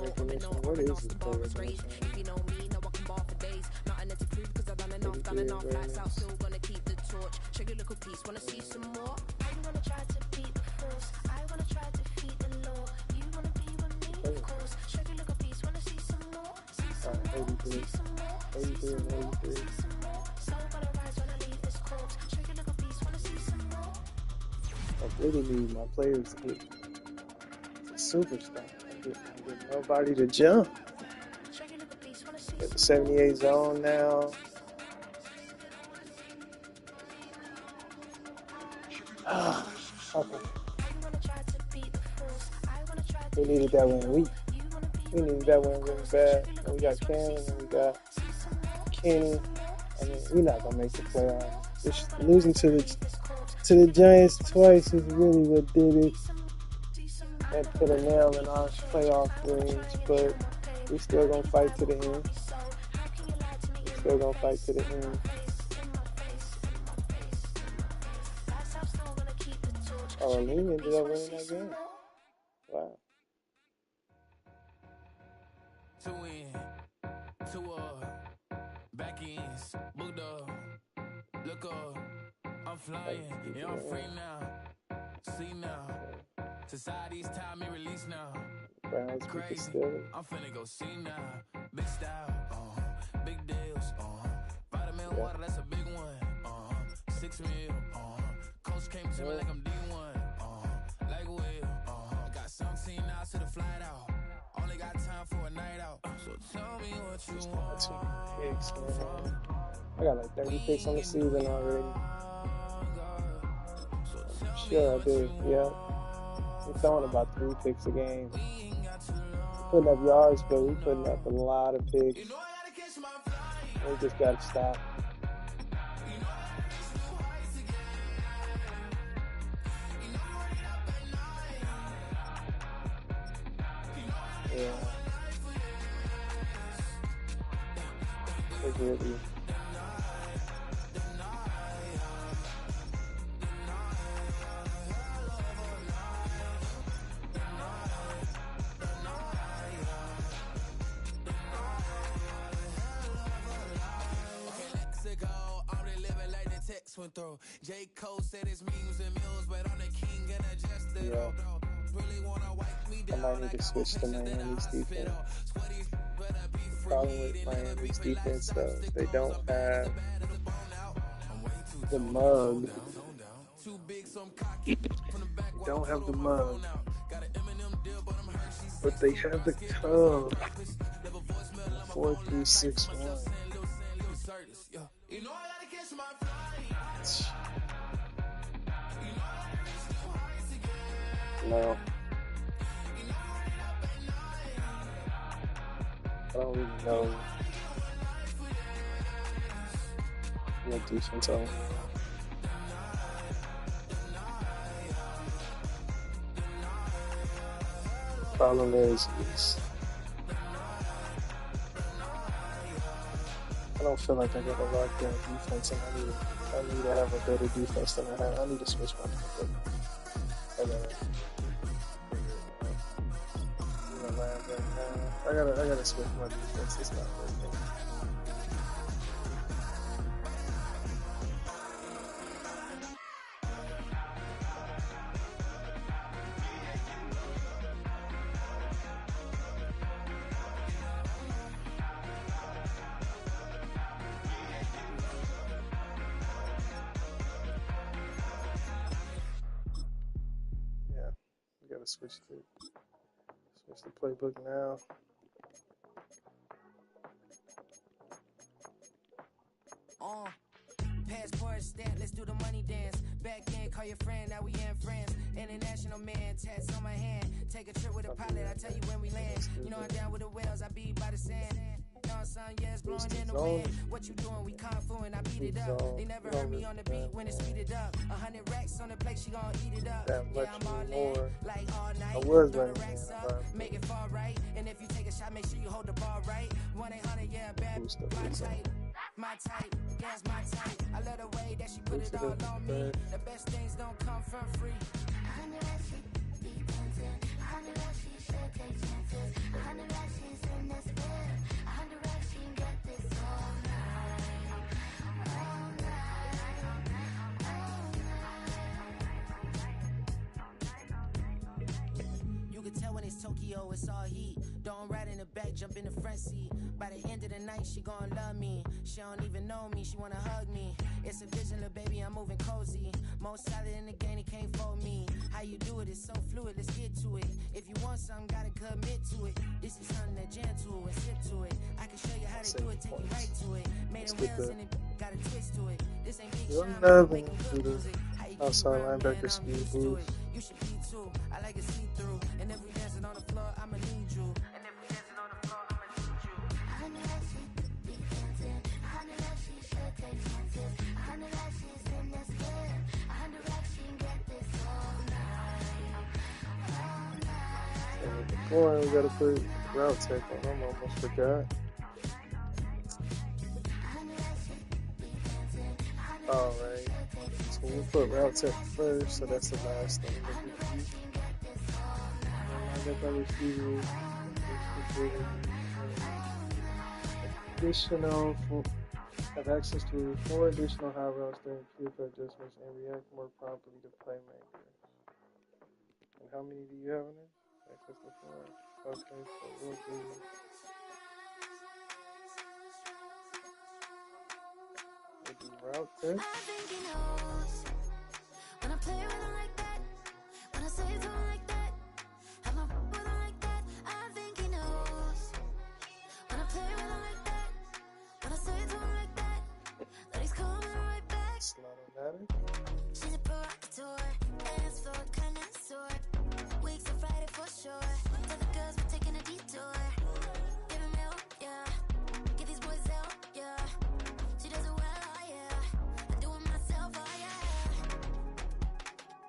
recognition. What is this play recognition? Alright, 83. 83 and 83. I really need my players to get superstar. I get nobody to jump. Get the 78 zone now. Okay. We needed that win. We needed that win really bad. And we got Cam and we got Kenny. I mean, we're not gonna make the playoffs. Just losing to the Giants twice is really what did it. That put a nail in our playoff dreams, but we still gonna fight to the end. Oh, Lee ended up winning that game. Wow. To win, back ends, booked up, look up, I'm flying, yeah, I'm free now, see now, society's time me release now, Browns crazy, I'm finna go see now, big style, big deals, vitamin water, that's a big one, 6 mil, coach came to me like I'm D1, like Will, got 17 hours to the flight out. Only got time for a night out. So tell me what you want. Too many picks, man. I got like 30 picks on the season already. I'm sure I do. Yeah. We're throwing about 3 picks a game. We're putting up yards, but we're putting up a lot of picks. We just gotta stop. Yeah. It really. J. Cole said his memes and mills, but I'm the king and adjusted. Yeah. I might need to switch to Miami's defense. The problem with Miami's defense, though, they don't have the mug. They don't have the mug. But they have the code. 4361. No. I don't really know what defense on. Problem is I don't feel like I got a lockdown defense, and I need to have a better defense than I have. I need to switch my defense. I gotta switch my defense. It's not working. Yeah, we gotta switch the playbook now. Passport stamp, let's do the money dance. Back in, call your friend, now we in France. International man, tats on my hand. Take a trip with a pilot, I'll tell you when we land. You know I'm down with the whales, I be by the sand. on, son, yeah, it's blowing in the zone. wind. What you doing? We kung fu and I beat it up. They never heard me on the beat when it's speeded up. 100 racks on the plate, she gon' eat it up. That much Yeah, I'm all more. in, like all night. I was Throw the running racks down, up, make it fall right. And if you take a shot, make sure you hold the ball right. 1-800, yeah, bad, my type. My type, yeah, it's my type. I love the way that she put it all on me. The best things don't come from free. 100 racks, she be tempted. 100 racks, she should take chances. 100 racks, she's in this bed. 100 racks, she can get this all night. All night. All night. You can tell when it's Tokyo, it's all heat. Don't ride in the back, jump in the front seat. By the end of the night, she gon' love me. She don't even know me, she wanna hug me. It's a vision, little baby, I'm moving cozy. Most solid in the game, he can't fold me. How you do it, it's so fluid, let's get to it. If you want something, gotta commit to it. This is something that jam to and sip to it. I can show you how to do it, take you right to it. Made a wheels and it got a twist to it. This ain't big shine, but make 'em good music. How you outside keep around, linebacker man, speed I'm used to boost. it. You should be too, I like it see-through. And if we dancing on the floor, I'ma need you. And if we dancing on the floor, I'ma need you. 100 racks, she be tempted. 100 racks, she should take chances. 100 racks, she's in this bed. 100 racks, she can get this all night. All night. And with the corner, we gotta put route tech on. I almost forgot. 100 racks, she be tempted. 100 All racks, right. she should take chances. So we'll put route tech first, so that's the last thing that 100 we racks, do. she can get this all night. Linebacker receiver, additional have access to 4 additional high routes during QF adjustments and react more promptly to playmaker. And how many do you have in there? Access to 4. Okay, so we'll do. We'll do route tech. I think he knows when I play with him like that, when I say it to him like that, have my with him like that. I think he knows when I play with him like that, when I say it to him like that, that he's coming right back. Slot-o-matic. She's a provocateur, hands for connoisseur. Weeks of Friday for sure. Tell the girls we're taking a detour. Give him help, yeah. Give these boys help, yeah. She does it well, oh yeah. I do it myself, oh yeah.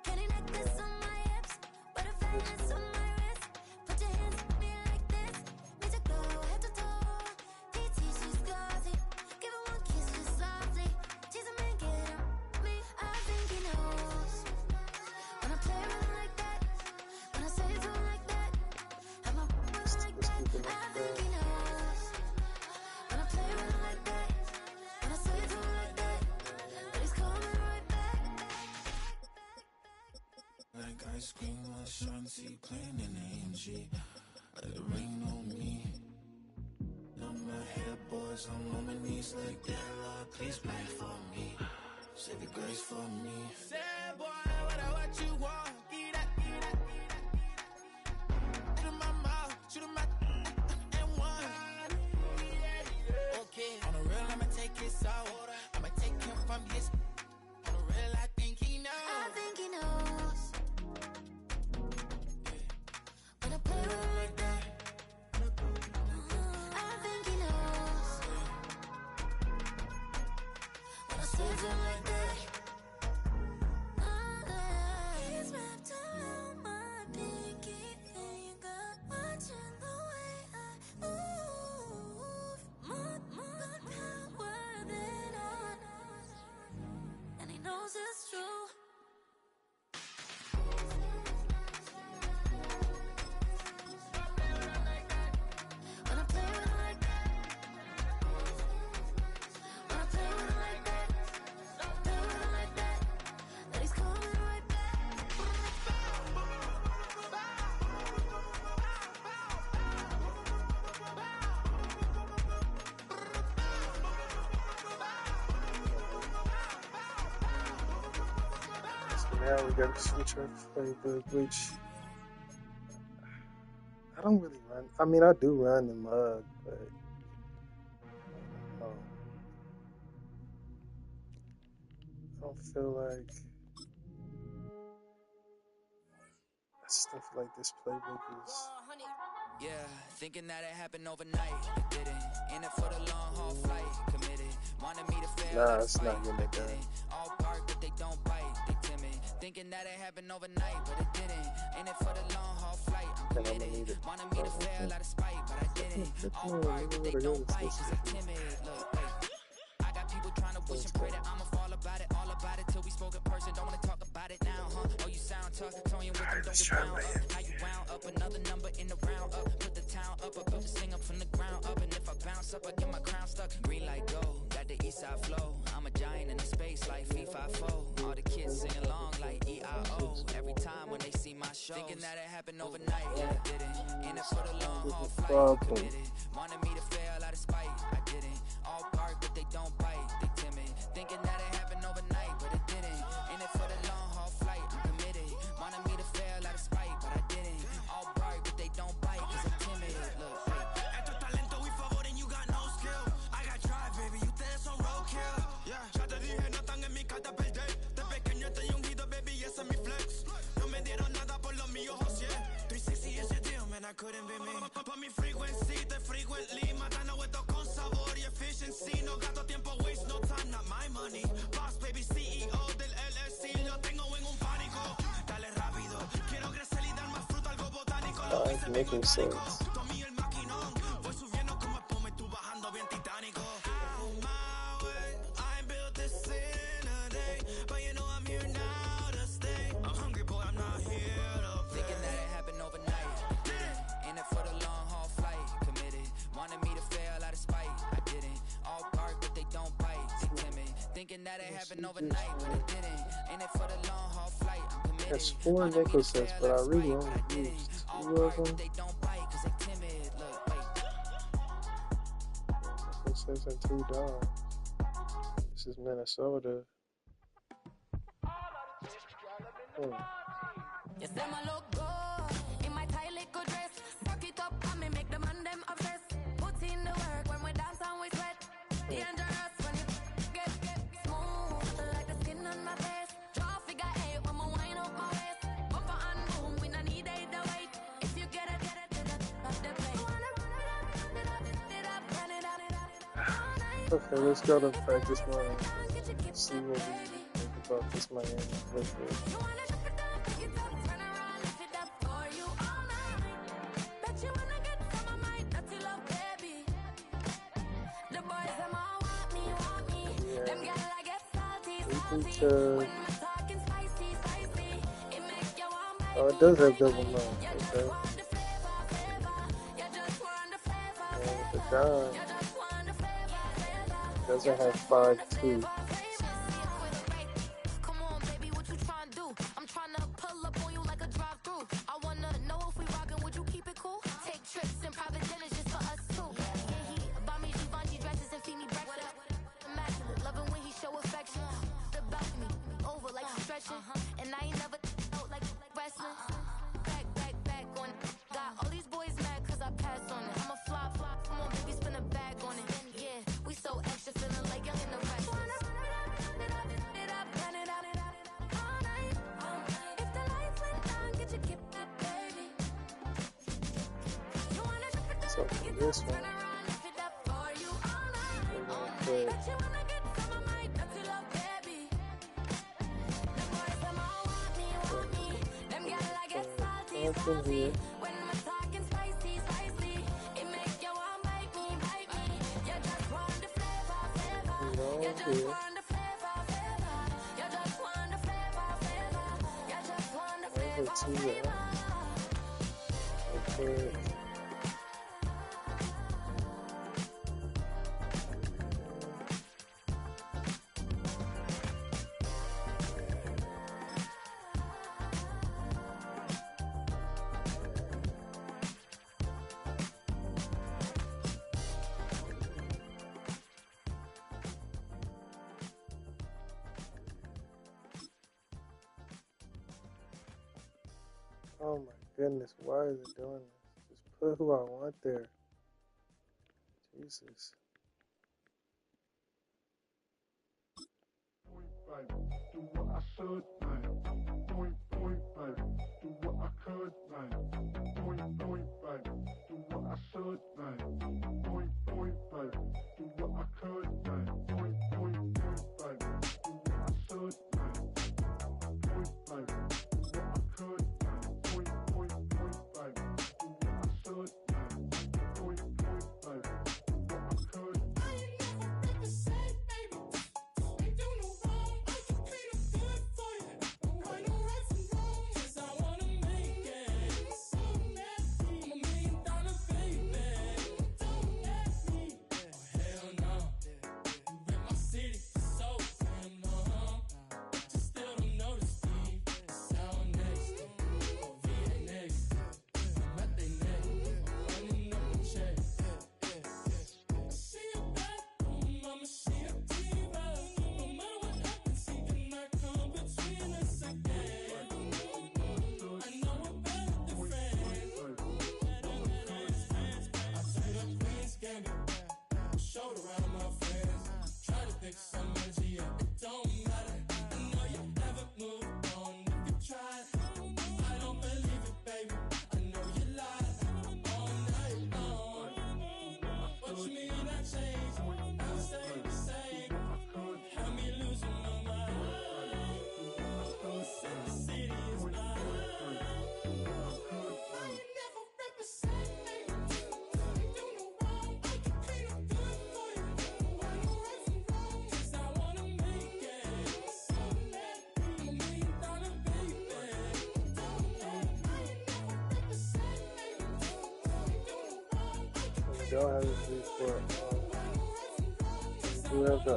Candy necklace on my hips, butterflies on my wrist. Put your hands on me like this. Need to go head to toe. DT, she's glossy. Give her one kiss just softly. Tease him and get him me. I think he knows when I play with him like that, when I say it to him like that, have my with him like that. I think he knows when I play with him like that, when I say it to him like that, that he's coming right back. Like ice cream on Shanty, playing in AMG. Let it rain on me. Numb my head, boys, I'm on my knees like that. Lord, please pray for me. Save your grace for me. Say, boy, what you want? Get that, get that, get that. Shoot in my mouth, shoot in my and one. Okay, on the real, I'ma take his out. I'ma take him from his. On the real, I think he knows. I think he knows when I play with him like that. I think he knows when I say it to him like that. He's wrapped around my pinky finger, watching the way I move. More power than on, and he knows it's true. When I play with him like that, when I play with him like that, play with him like that, that he's coming right back. So now we gotta switch our playbook, which I don't really run. I mean, I do run the mug, but I don't feel like stuff like this playbook is Yeah, thinking that it happened overnight. It didn't. In it for the long haul flight. Committed. Wanted me to fail. Nah, it's not getting it done. All bark, but they don't bite. They timid. Thinking that it happened overnight, but it didn't. In it for the long haul flight. I'm committed. Wanted me to fail out of spite, but I didn't. All bark, but they don't bite. Cause I'm timid. Look, wait. I got people trying to wish and pray that I'ma fall about it, all about it till we spoke in person. Don't wanna talk about it now, huh? Oh, you sound tough, toying with them, don't get wound up. How you wound up, another number in the round up. Put the town up, I built the sing up from the ground up. And if I bounce up, I get my crown stuck. Green light go, got the east side flow. I'm a giant in the space like FIFA4. All the kids sing along like EIO. Every time when they see my show, thinking that it happened overnight, yeah, it didn't. In it for the long haul flight, committed. Wanted me to fail out of spite, I didn't. All bark, but they don't bite, they timid. Thinking that it happened overnight, but it didn't. In it for the long haul flight, I'm committed. Wanted me to fail out of spite, but I didn't. All bark, but they don't bite, cause I'm timid. Look, Esto es talento y favor and you got no skill. I got drive, baby, ustedes son roadkill. Yeah, ya te dije, no están en mi carta perder. De pequeño estoy ungido, baby, y ese es mi flex. No me dieron nada por lo mío, José. 360 is your deal, man, I couldn't be me. Pa' mi frequency, te frequently. Matando esto con sabor y efficiency. No gasto tiempo, waste no time, not my money. Boss, baby, CEO del LLC. Lo tengo en un pánico. Dale rápido, quiero crecer y dar más fruto, algo botánico. Lo hice bien orgánico. Tomé el maquinón. Voy subiendo como espuma y tú bajando bien titánico. Out my way, I ain't built this in a day. But you know I'm here now to stay. I'm hungry, boy, I'm not here to play. thinking that it happened overnight, it didn't. In it for the long haul flight, committed. Wanted me to fail out of spite, I didn't. All bark, but they don't bite, they timid. Thinking that it happened overnight, but it didn't. In it for the long haul flight, I'm committed. That's 4 nickel sets, but I really only used 2 of them. They don't bite, cause they timid. Look, wait. Nickel sets and $2. This is Minnesota. You say my look good in my tight little dress. Rock it up and me make the man them obsessed. Put in the work when we dance and we sweat. Dangerous when you get smooth like the skin on my face. Draw figure 8 when we wind up my waist. Bumper and boom, we no need it the weight. If you get it, off the plate. Okay, let's go to practice morning. See what we think about this Miami Clippers. Oh, it does have double mount. Okay. And the dime doesn't have 5-2. And I ain't never like wrestling. Back on it. Got all these boys mad cause I passed on it. I'm a flop. Come on, baby, spin a bag on it. Yeah, we so extra, feeling like young in the rest. If the lights went down, get your kip it, baby. You wanna So for this one, we're gonna put in here. when we're talking spicy, it make you want bite me. You just want the flavor. You just want the flavor. You just want the flavor. You just want the flavor. Okay. Oh my goodness, why is it doing this? Just put who I want there. Jesus. Do what I should, babe. Do what I could, babe. Do don't have a need for do have the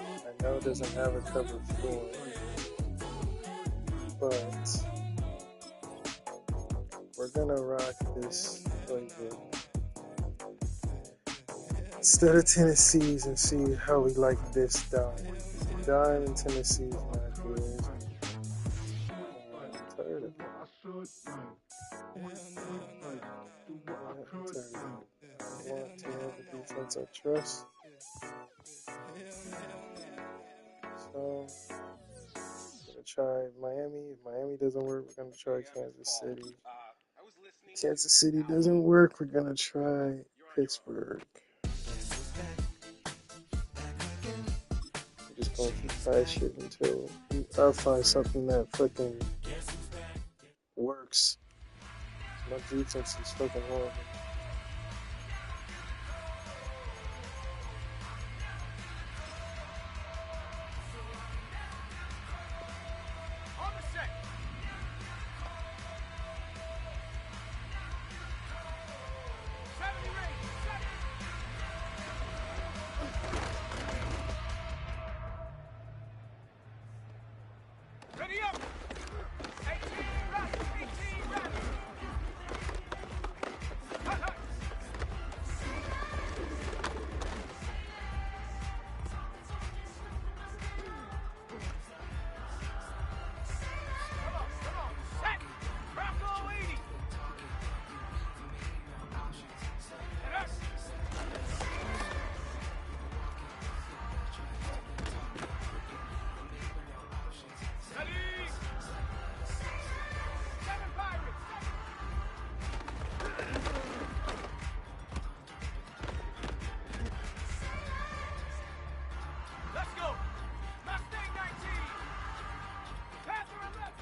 I know it doesn't have a cover floor, but we're gonna rock this playbook instead of Tennessee's and see how we like this dime. Dime in Tennessee is not good. I'm tired of it. I'm tired of it. I want to have a defense I trust. So I'm gonna try Miami. If Miami doesn't work, we're gonna try Kansas City. Kansas City doesn't work, we're gonna try Pittsburgh. I'm just gonna keep trying shit until I find something that fucking works. My defense is fucking horrible. On the set. 70 range. 70. Ready up. 18 reps. 18 reps. Hut, hut. Come on. Set. Bravo 80. Yes. Ready. 7 Pirates. Let's go. Mustang 19. Panther 11.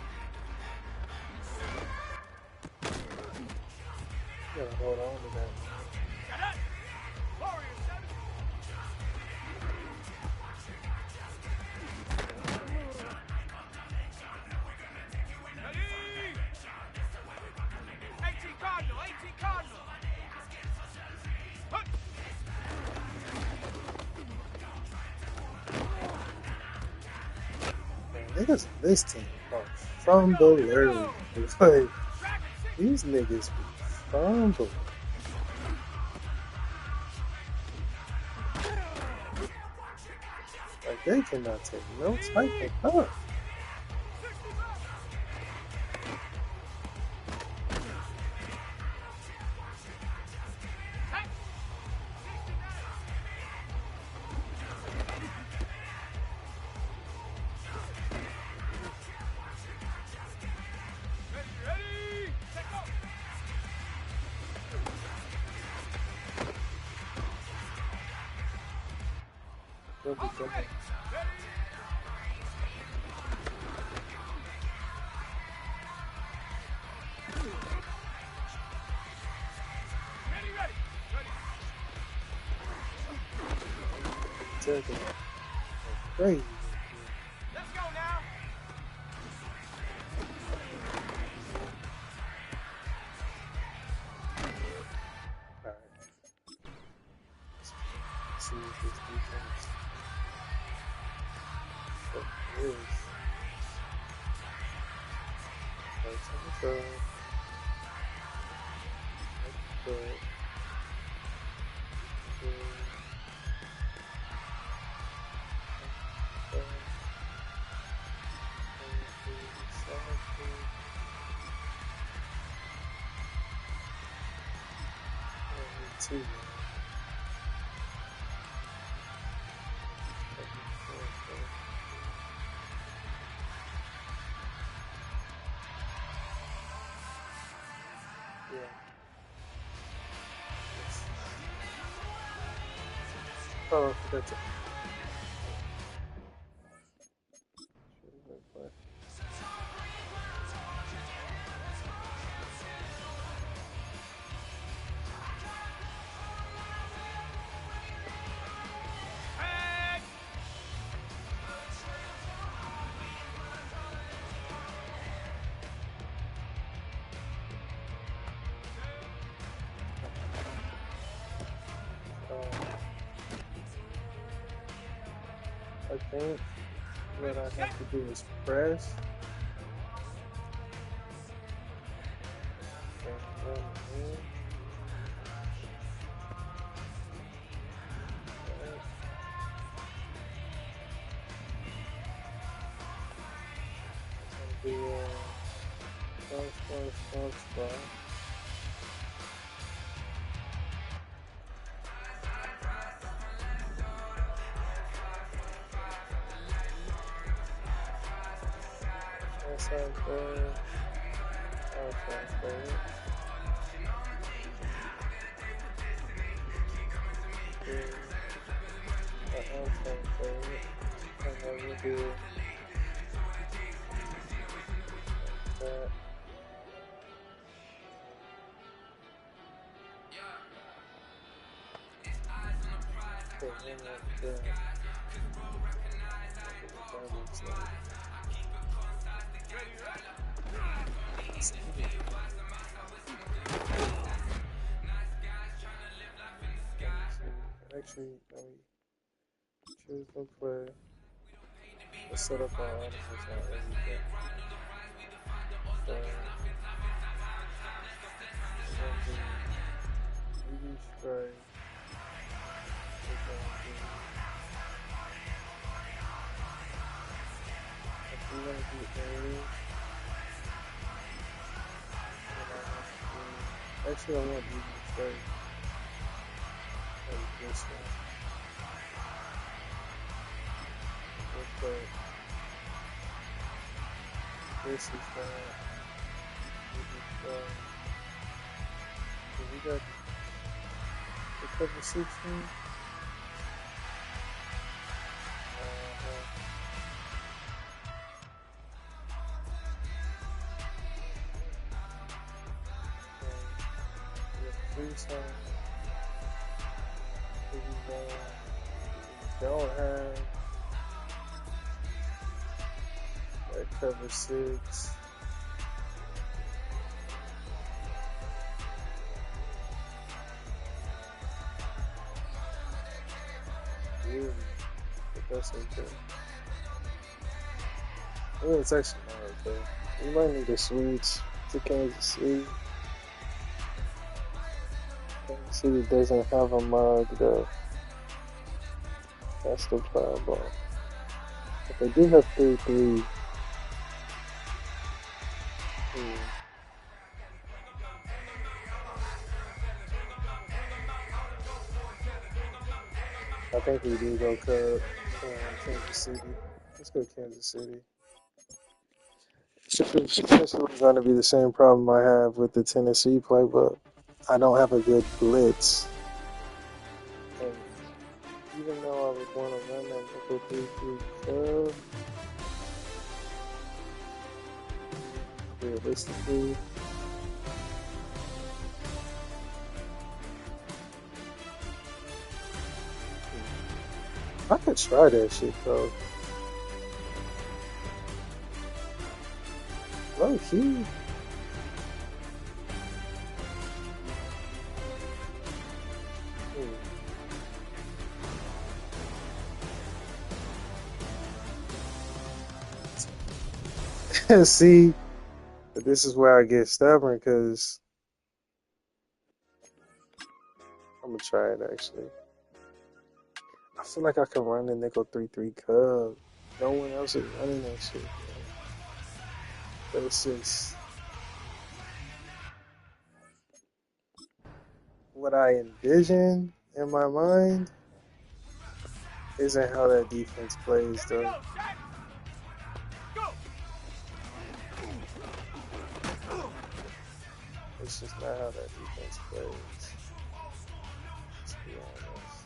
You gotta hold on to that. Got it. Warrior 7. Ready. 18 Cardinal. 18 Cardinal. Hut. Man, niggas on this team are fumbling. It's like, these niggas be fumbling. Like, they cannot take no type of up. Ready. Set go. They'll be Also jumping. ready. Ready. Ready. Taking crazy. Let's go now. Alright. Let's see what this defense is. First on the throw. Good. Two. Yeah. Oh, that's it. Head. think what I have to do is press. And run in. Right. The spot. That's like that. That's like that. And then we do that. Okay, then like that. Actually, let me choose the play. Let's set up our articles on everything. So, we're going to do UV strike. We're going to do, if we want to do areas, actually, I want UV strike. Like this one. We'll put this is that. UV strike. So we got the cover 16. Freestyle. We don't have that cover 6. Yeah, but that's okay. Well, it's actually not okay. We might need to switch to Kansas City. Kansas City doesn't have a mug though. That's the problem. But they do have 3-3. I think we do go cut Kansas City. Let's go Kansas City. It's essentially going to be the same problem I have with the Tennessee playbook. I don't have a good blitz. And even though I would want to run that nickel 3-3 club, realistically, I could try that shit though. Low key. See, but this is where I get stubborn because I'm gonna try it actually. I feel like I can run the nickel 3-3 cub. No one else is running that shit, man. But it's just what I envision in my mind isn't how that defense plays though. It's just not how that defense plays. Let's be honest.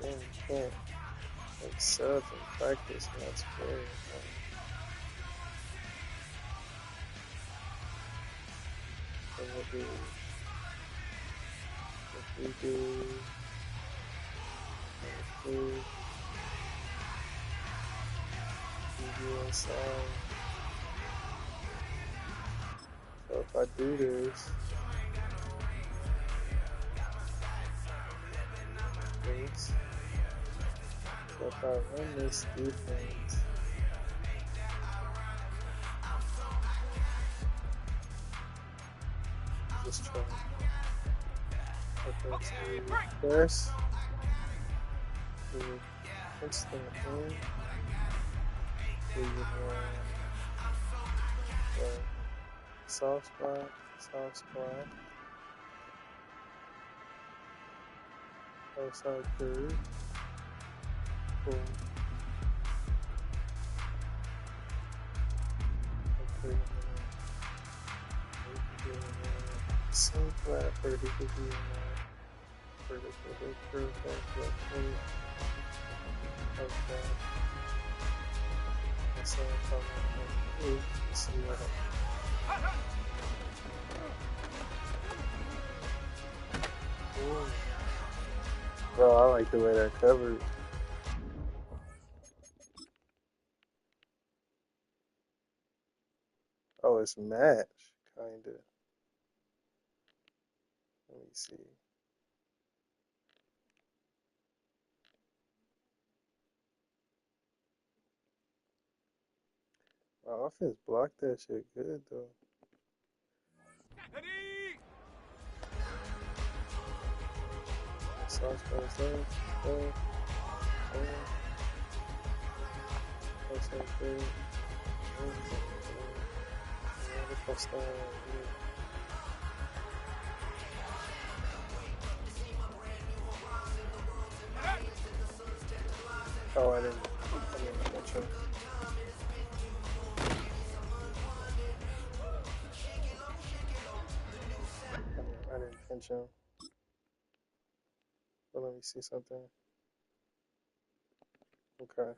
Man, you can't like sub and practice, and that's fair. So we'll do if we do inside. So if I do this, So if I run this defense, just try. Okay, so first, we instant in. We would soft spot, outside three, boom. Okay, same flat, vertical view, vertical hook, curve back, left hook, okay. So if I want to let's see what happens. Ooh. Bro, I like the way that covered. Oh, it's match, kinda. Let me see. My offense blocked that shit good though. Sauce goes there, that's so good. Oh, I didn't catch him. I didn't pinch him. But let me see something. Okay.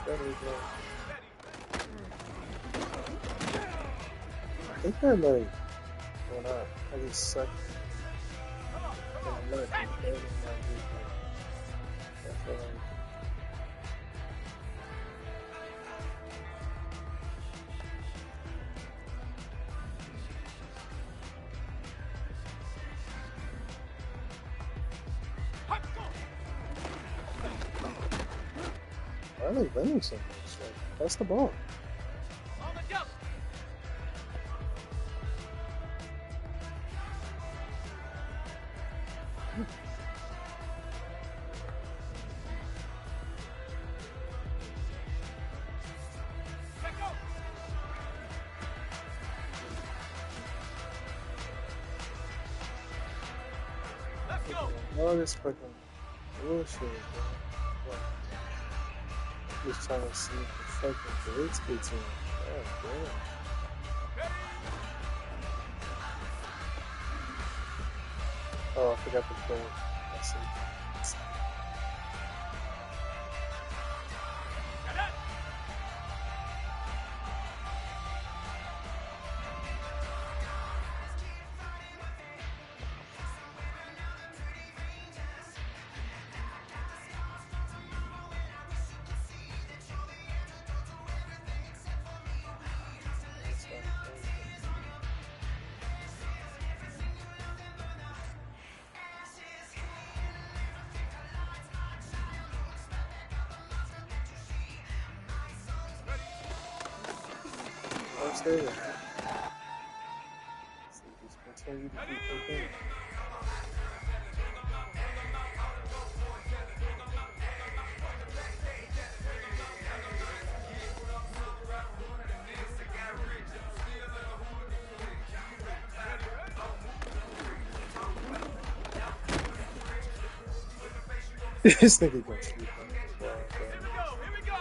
There we go. I think I like when I just suck in the left and my defense. I feel like why are they winning so much? Like, that's the ball. All this fucking bullshit, bro. Like, just trying to see if the fucking blitz gets in. God damn. Oh, I forgot the play. I see. Stay there. So just continue to keep thinking. This nigga gonna sleep on this ball, bro. Here we go.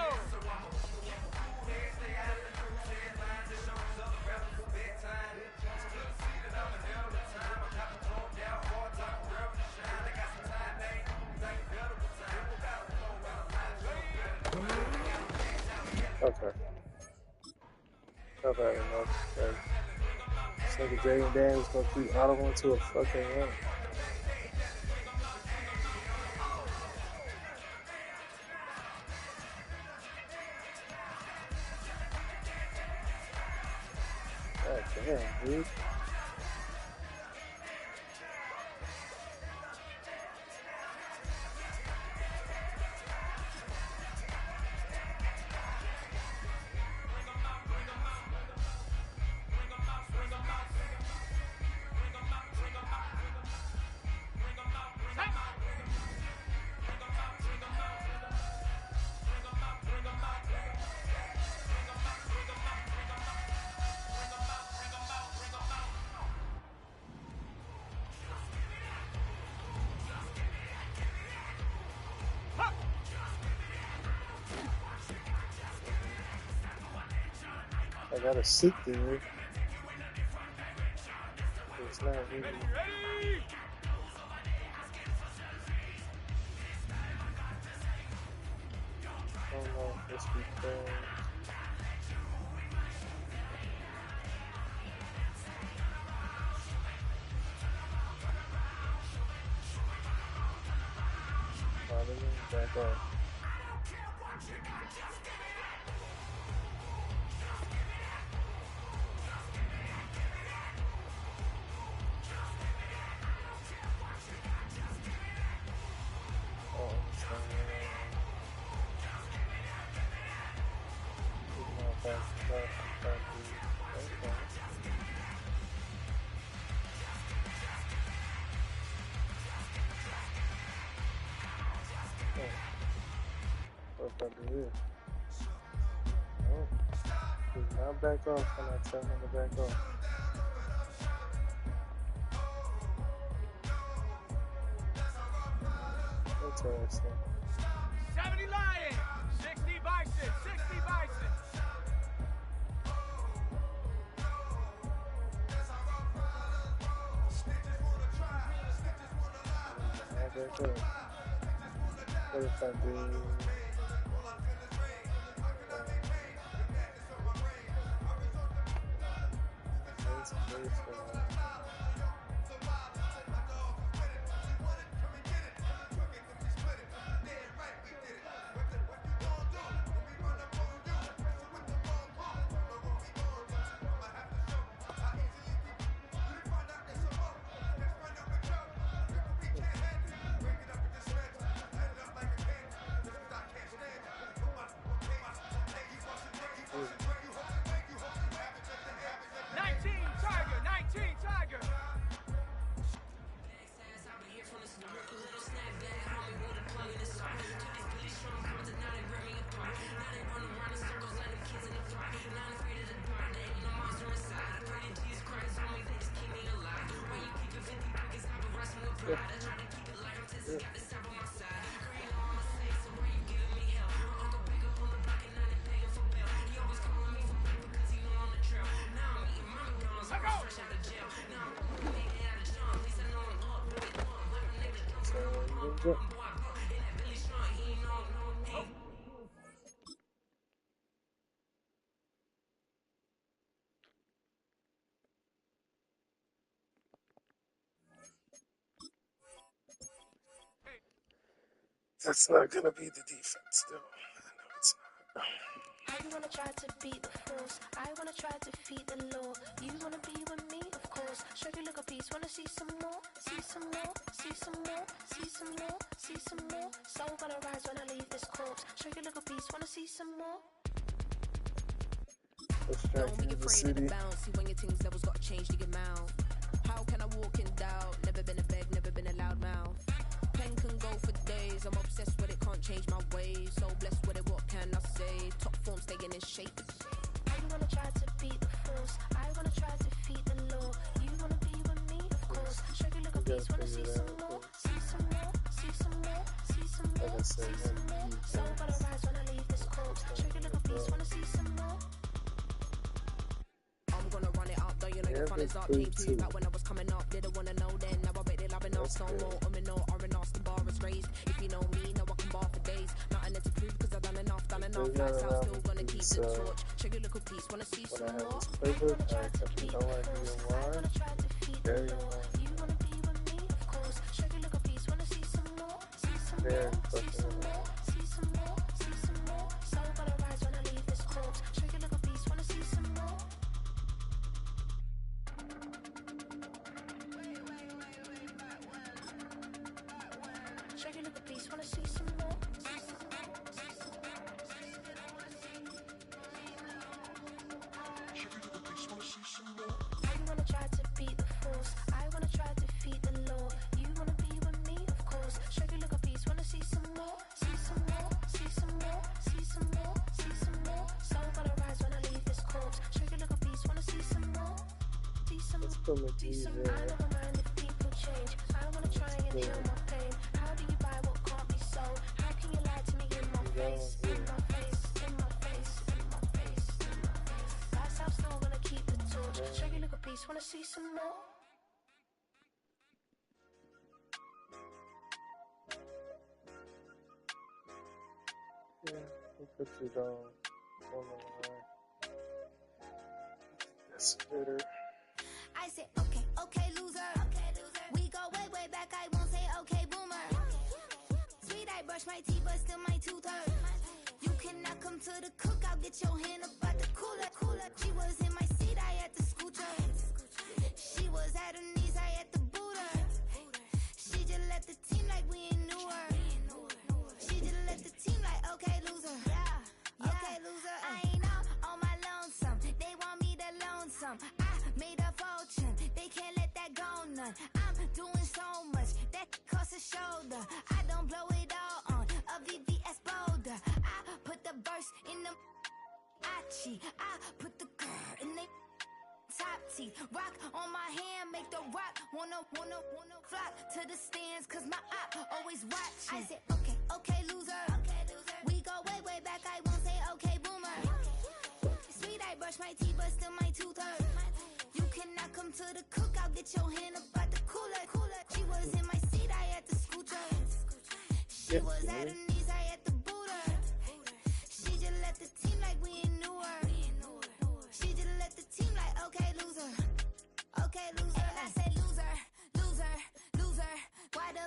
I've had enough. Like, this nigga Jaden Daniels gonna keep audible to a fucking run. God damn, dude. I gotta sit there. It's not really. Ready? I don't know if this because. Back up. What if I do this? Oh, he's not back off when I tell him to back off. Interesting. 70 Lion, 60 Bison, 60 Bison. Back up. What if I do? That's not gonna be the defense, though. I know it's not. I wanna try to beat the force. I wanna try to defeat the law. You wanna be with me, of course. Show you a little piece. Wanna see some more? See some more? See some more? See some more? See some more? Soul gonna rise when I leave this corpse. Show you a little piece. Wanna see some more? Don't be afraid of the bounce. See when your things levels gotta change to your mouth. How can I walk in doubt? Never been a beg, never been a loud mouth. Pen can go for days. I'm obsessed with it, can't change my ways. So blessed with it, what can I say? Top form staying in shape. I wanna try to beat the force. I wanna try to defeat the law. You wanna be with me, of course. Show you a little piece. Wanna see some more? See some more? See some more? See some more? See some more? Soul gonna rise when I leave this corpse. Show you a little piece. Wanna see some more? I'm gonna run it up, though you know your fun is up. Teams move back when I was coming up, didn't wanna know then. Now I bet they loving us no more. I'm in no R and the bar is raised. If you know me, now I can bar for days. Nothing there to prove because I've done enough. Lights out, still gonna keep the torch. Check your little piece, wanna see some more? Playbook, I have no idea why. Very long. Very fucking long. Let's put my Geezy in there. Wanna see some more? Yeah, we'll put it on the line. That's better. I said, okay, loser. We go way back. I won't say okay, boomer. Sweet, I brush my teeth, but still my tooth hurt. You cannot come to the cookout, get your hand up at the cooler. She was in my seat, I had to scoot her. She was at her knees, I had to boot her. She just left the team like we ain't knew her. She just left the team like, okay, loser. Okay, loser. I ain't out on my lonesome. They want me to loan some. I made a fortune. They can't let that go none. I'm doing so much that costs a shoulder. I don't blow it all on a VVS boulder. I put the verse in the Achi. I put the girl in the top teeth. Rock on my hand, make the rock wanna flock to the stands, cause my op always watching. I said, okay, loser. We go way back, I won't say okay, boomer. Sweet, I brush my teeth, but still my tooth hurt. You cannot come to the cookout, get your hand up at the cooler. She was in my seat, I had to scoot her. She was at her knees, I had to boot her. She just left the team like we ain't knew her. She just left the team like, okay, loser. Okay, loser. And I said, loser. Why the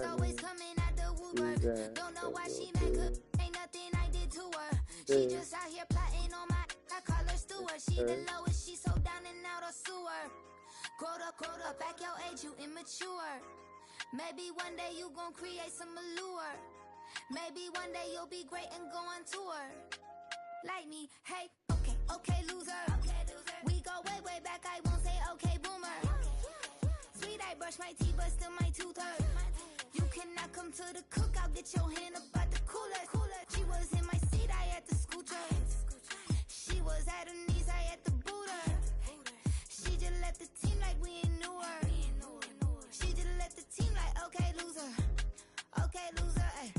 always coming out the woodwork? Don't know why she mad, cause ain't nothing I did to her. She just out here plotting on my, I call her steward. She the lowest, she so down and out of sewer. Growed up, back your age, you immature. Maybe one day you gon' create some allure. Maybe one day you'll be great and go on tour. Like me, hey, okay, loser. We go way back, I won't say okay, boomer. Sweet, I brush my teeth, but still my tooth hurt. You cannot come to the cookout, get your hand up at the cooler. She was in my seat, I had to scoot her. She was at her knees, I had to boot her. She just left the team like we ain't knew her. She just left the team like, okay, loser. Okay, loser, ay.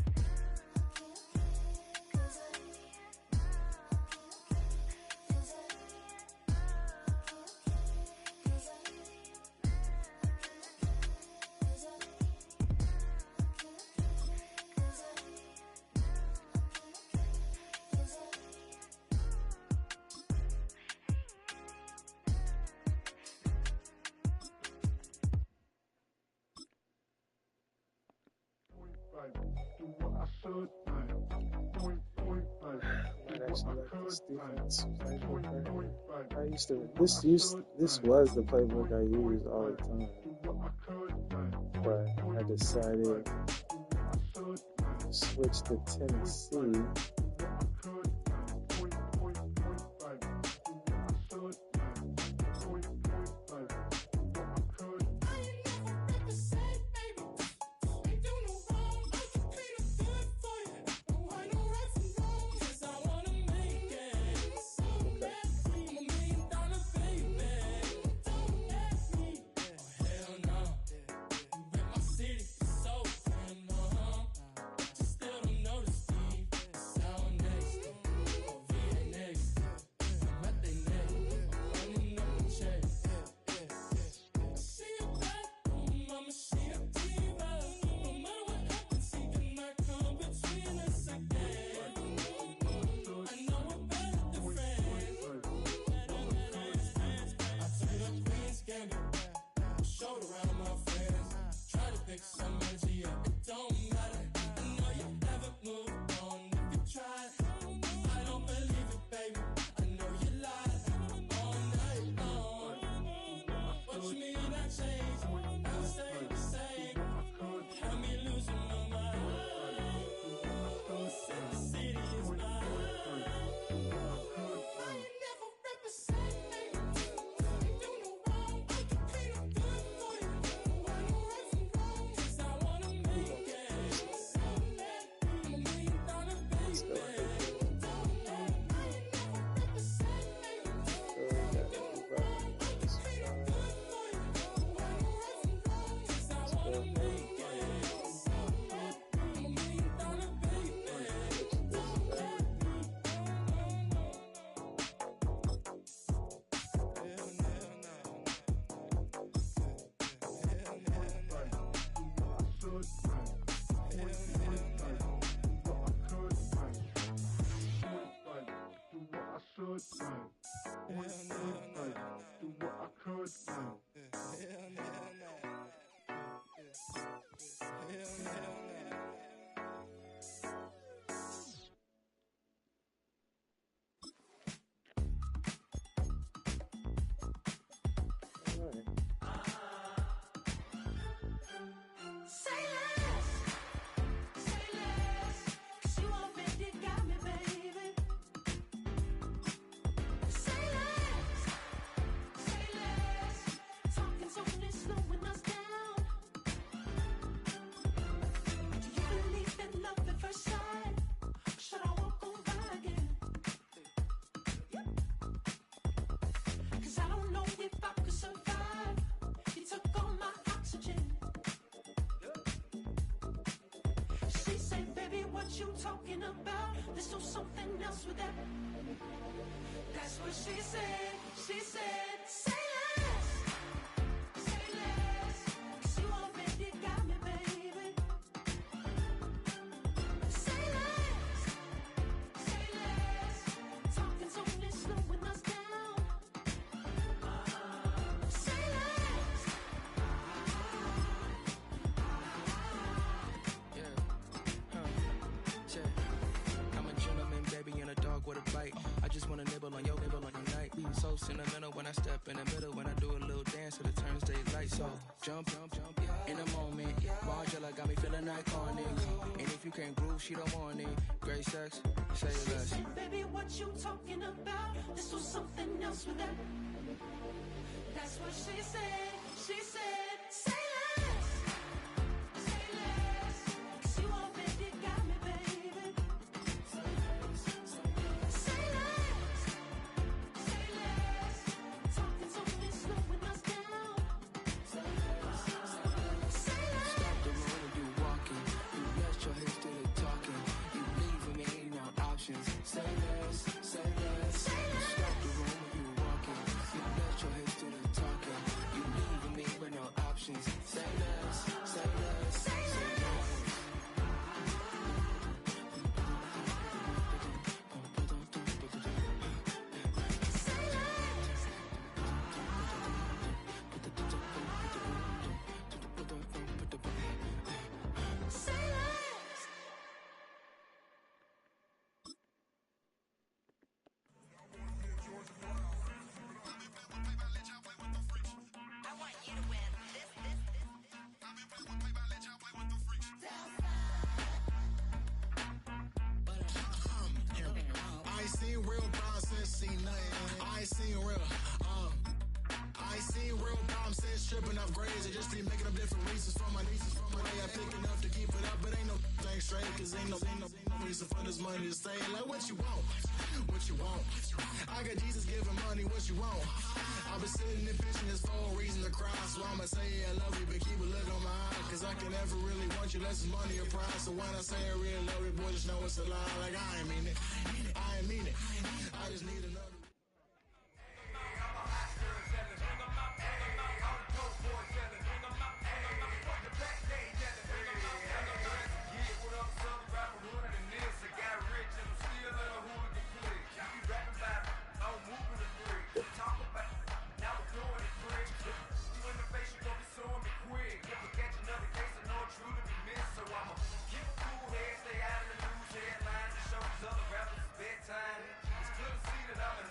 Do what I should, point, I actually like this defense playbook. I used to. This was the playbook I used all the time, but I decided to switch to Tennessee. should, man. Point blank, do what I could, man. That's what she said. She said, say less. Say less. 'Cause you already got me, baby. Say less. Say less. Talking's only slowing us down. Say less. I'm a gentleman, baby, and a dog with a bite. I just wanna nibble on your night. So sentimental when I step in the middle. When I do a little dance till it turns daylight. So jump, in the moment. Margella got me feeling iconic. And if you can't groove, she don't want it. Great sex, say less. She said, baby, what you talking about? This was something else with that. That's what she said. She said, say less. Say less. 'Cause you already got me, baby. Say less. Say less. Talking's only slowing us down. Say less. Say less. Stop the road when you walking. You let your hips do the talking. You leaving me no options. Say less, say less. Stop the road when you walking. You let your hips do the talking. You leaving me with no options. Say less, say less, say less. Say less. I ain't seen real problems since seen nothing. I ain't seen real, I ain't seen real problems since tripping off grades. I just be making up different reasons for my nieces. From my way I pick enough to keep it up, but ain't no thing straight. Cause ain't no reason for this money to stay. Like what you want, what you want. I got Jesus giving money, what you want. I've been sitting and pitching this for a reason to cry. So I'ma say I love you, but keep a look on my eye. Cause I can never really want you unless it's money or pride. So when I say I really love you, boy, just know it's a lie. Like I ain't mean it, I ain't mean it. I just need another. It's clear to see that I'm a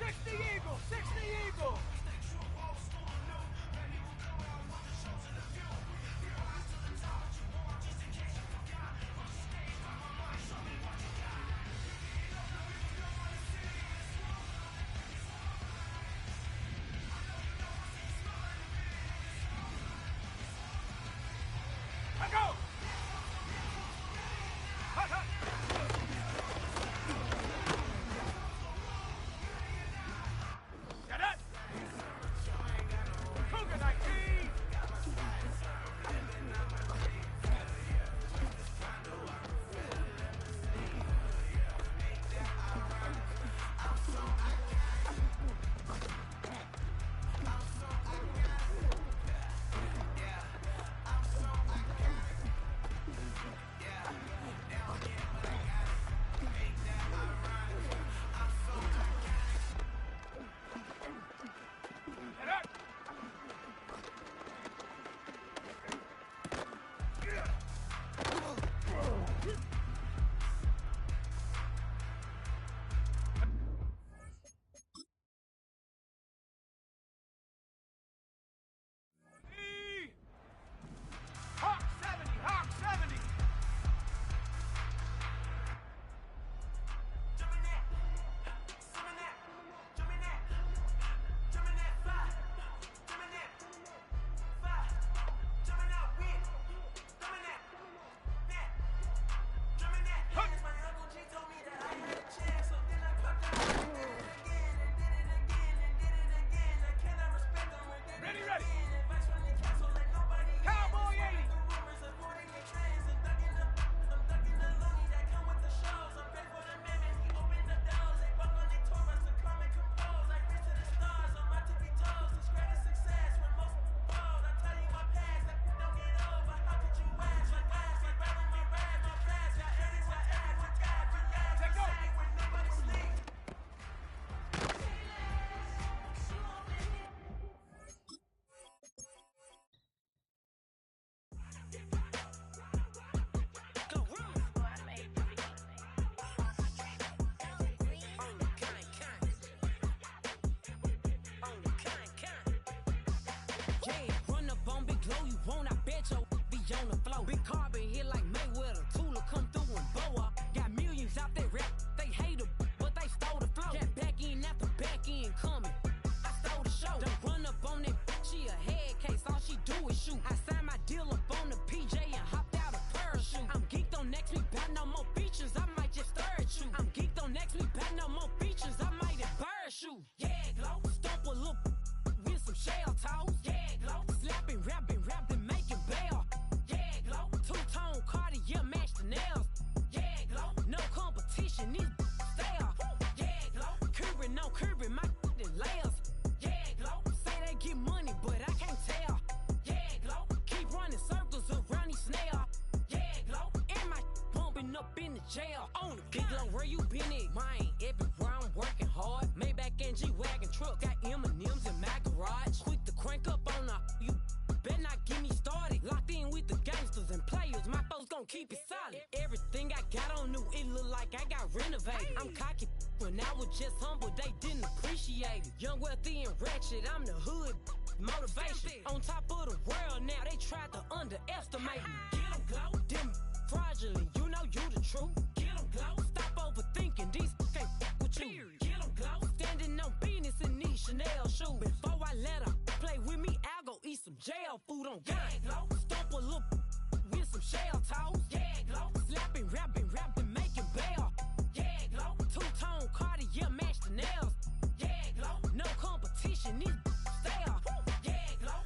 60 Eagle, 60 Eagle. Let go. Hut, hut. Get it. Cougar 19. Get it. E. Hawk 70, Hawk 70. Jumping that, summon that, jumping that, jumping that, fly, jumping that, fly, jumping out, win, jumping that, jumping that. Yes, my Uncle G told me that I had a chance, so then I cut down and did it again, and did it again, and did it again. I cannot respect them, and did Ready, it ready. again. Advice from the castle, let nobody in. Cowboy Spreading 80. the rumors, avoiding the trends, and ducking the loony that come with the shows. I'm paid for the man, he opened the doors. They buck on their tours to calm and compose. I reach to the stars on my tippy toes. It's greater success when most fold. I tell you my past, that don't get old. But how could you ask? Like rather my rap, my past. Got edits, I act with God. Relax, Take off. say when nobody sleeps. Yeah, run up on Big Glow, you won't, I bet your be on the floor. Big carbon here like Mayweather, Tula come through and blow up. Got millions out there rap, they hate her, but they stole the flow. Got back in after back end coming, I stole the show. Don't run up on that, she a head case, all she do is shoot. I signed my deal up on the PJ and hopped out a parachute. I'm geeked on next week, bout no more features, I might just stir at you. I'm geeked on next week, bout no more features, I might embarrass you. Yeah, Glow, stomp a little with some shell toes. Yeah, Glow, slapping, rapping, making bail. Yeah, Glow, two-tone Cartier match the nails. Yeah, Glow, no competition, these stale. Yeah, Glow, curbing my layers. Yeah, Glow, say they get money, but I can't tell. Yeah, Glow, keep running circles around these snails. Yeah, Glow, and my bumping up in the jail. On the Big Glow, where you been at? Mine, everywhere I'm working hard. Maybach and G-Wagon truck, got M&M's in my garage. Quick to crank up on her, you better not get me started. Locked in with the gangsters and players, my folks gon' keep it solid. Everything I got on new, it look like I got renovated. I'm cocky, when I was just humble, they didn't appreciate it. Young, wealthy, and ratchet, I'm the hood motivation. On top of the world now, they tried to underestimate me. Get 'em, Glow, them fraudulent, you know you the truth. Get 'em, Glow, stop overthinking, these can't fuck with you. Get 'em, Glow, standing on business in these Chanel shoes. Before I let her play with me, I'll go eat some jail food on God. Glow, stomp a little with some shell toes. Yeah, Glow, slapping, rapping, making bail. Yeah, Glow, two-tone Cartier match the nails. Yeah, Glow, no competition, these stale. Yeah, Glow,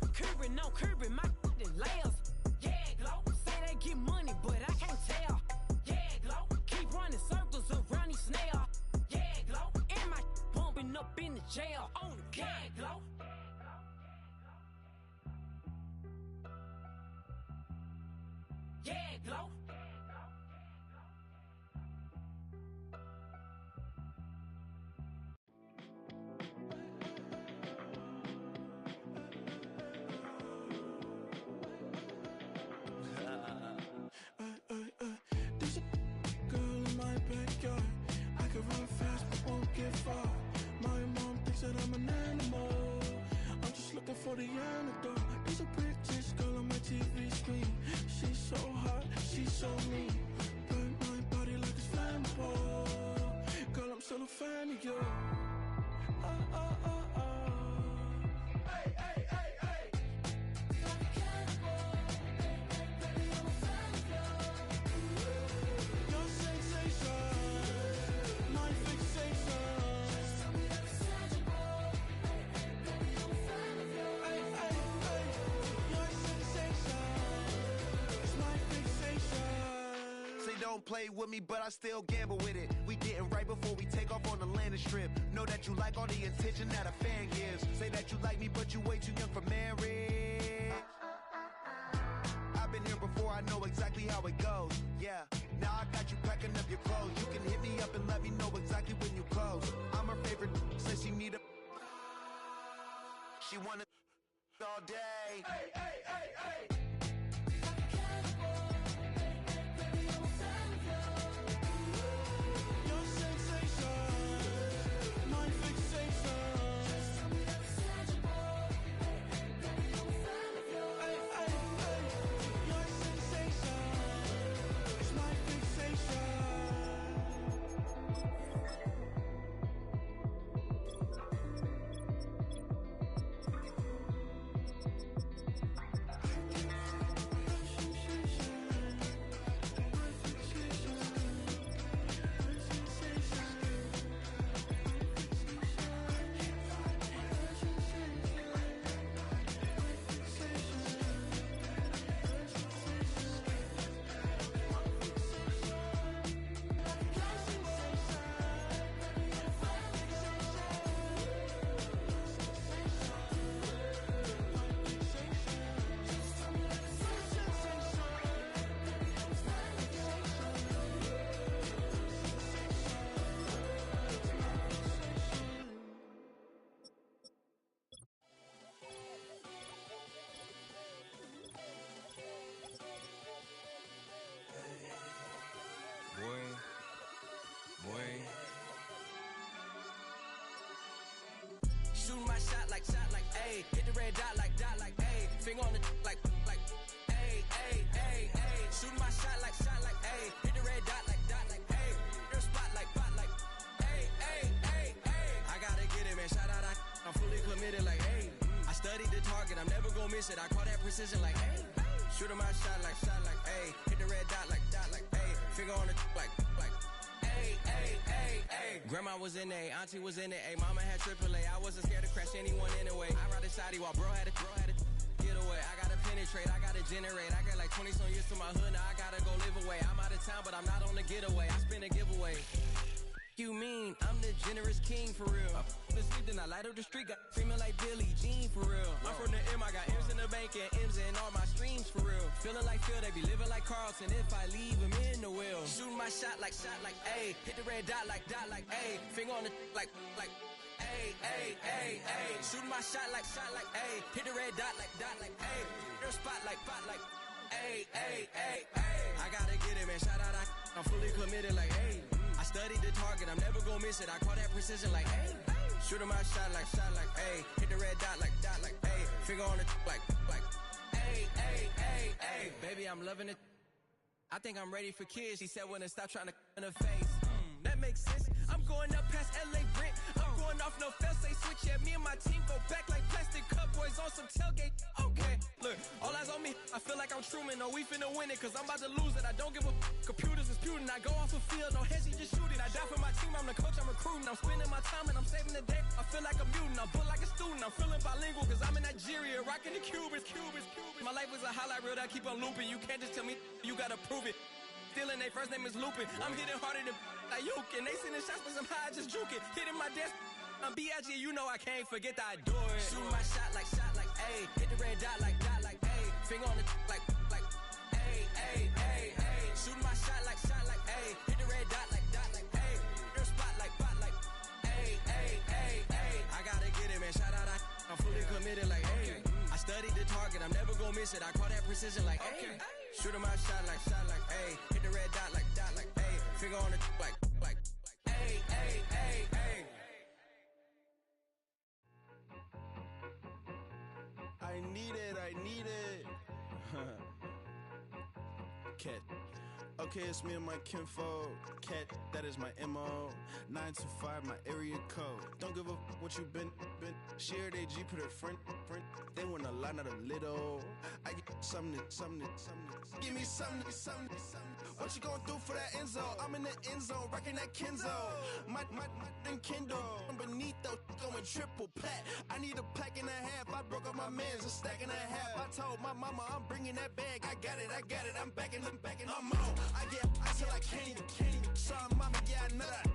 curbing my layers. Yeah, Glow, say they get money, but I can't tell. Yeah, Glow, keep running circles around these snails. Yeah, Glow, and my bumping up in the jail. On the yeah, Glow. Yeah, Glow. There's a girl in my backyard. I can run fast but won't get far. My mom said I'm an animal. I'm just looking for the antidote. There's a British girl on my TV screen. She's so hot, she's so mean. Burn my body like it's flammable. Girl, I'm still a fan of you. Hey, hey, hey, hey. Like a cannibal. Baby, I'm a fan of yours. Your sensation, my fixation. Just tell me that it's tangible. Baby, I'm a fan of yours. Hey, hey, hey. Your sensation is my fixation. Say don't play with me, but I still gamble with it. We getting right before we take off on the landing strip. Know that you like all the attention that a fan gives. Say that you like me, but you way too young for marriage. I've been here before, I know exactly how it goes. Yeah, now I got you packing up your clothes. You can hit me up and let me know exactly when you close. I'm her favorite, says she need a. She wanna all day. Hey, hey, hey, hey. Like a cannibal. Baby, I'm a fan of yours. Your sensation, my fixation. Just tell me that it's tangible. Baby, I'm a fan of yours. Hey, hey, hey. Your sensation is my fixation. Shooting my shot like, ayy. Hit the red dot like, ayy. Finger on the like, ayy, ayy, ayy, ayy. Shooting my shot like, ayy. Hit the red dot like, ayy. Their spot like, ayy, ayy, ayy, ayy. I gotta get it, man. Shout out, I'm fully committed like, ayy. I studied the target, I'm never gonna miss it. I call that precision like, ayy. Shooting my shot like, ayy. Hit the red dot like, ayy. Finger on the like, ayy, ayy, ayy, ayy. Grandma was in A, auntie was in it, ayy. Mama had AAA, I wasn't scared to crash anyone anyway. I ride a side while bro had to get away. I gotta penetrate, I gotta generate. I got like 20 some years to my hood, now I gotta go live away. I'm out of town, but I'm not on the getaway. I spin a giveaway. You mean I'm the generous king for real? I f***ing sleep, then I light up the street, got screaming like Billie Jean for real. I'm from the M, I got M's in the bank and M's in all my streams for real. Feeling like Phil, they be living like Carlton if I leave him in the wheel. Shooting my shot like, ayy. Hit the red dot like, ayy. Finger on the like, ayy, ayy, ayy, ayy. Shooting my shot like, ayy. Hit the red dot like, ayy. Their spot like, ayy, ayy, ayy, ayy. I gotta get it, man. Shout out, I'm fully committed like, ayy. I studied the target, I'm never gonna miss it. I call that precision like, ayy. Shooting my shot like, ayy. Hit the red dot like, ayy. Finger on the like, ayy, ayy, ayy, ayy. Baby, I'm loving it. I think I'm ready for kids. She said when to stop trying to in her face. That makes sense. I'm going up past LA Brent. I'm going off no fail, say switch. Yeah, me and my team go back like plastic cup boys on some tailgate. Okay, look, all eyes on me. I feel like I'm Truman. No, we finna win it, cause I'm about to lose it. I don't give a computers disputing. I go off the field, no heads, just shoot it. I die for my team, I'm the coach, I'm recruiting. I'm spending my time and I'm saving the day. I feel like a mutant, I'm built like a student. I'm feeling bilingual, cause I'm in Nigeria, rocking the Cubans. My life is a highlight reel that I keep on looping. You can't just tell me, you gotta prove it. Stealing, they first name is Lupin. I'm hitting harder than like Yukin. They sending shots, but somehow I just juke it. Hitting my desk, I'm B.I.G. You know I can't forget that I do it. Shooting my shot like, ayy. Hit the red dot like, ayy. Finger on the like, ayy, ayy, ayy, ayy. Shooting my shot like, ayy. Hit the red dot like, ayy. Their spot like, ayy, ayy, ayy, ayy. I gotta get it, man. Shout out, I'm fully committed like, ayy. I studied the target, I'm never gonna miss it. I call that precision like, ayy. Shooting my shot like, ayy. Hit the red dot like, ayy. Finger on the like, ayy, ayy, ayy, ayy. need it. Cat. Okay, it's me and my kinfolk. Cat, that is my MO. 925, my area code. Don't give a what you been. Shared AG, put her friend. They want a lot, not a little. I get something. Give me something. What you gonna do for that end zone? I'm in the end zone, rocking that Kenzo. My Kindle. I'm beneath though, going triple plat. I need a pack and a half. I broke up my mans, a stack and a half. I told my mama I'm bringing that bag. I got it. I'm backing. I'm on. I till I can't even. Sorry, mama, yeah, I nut.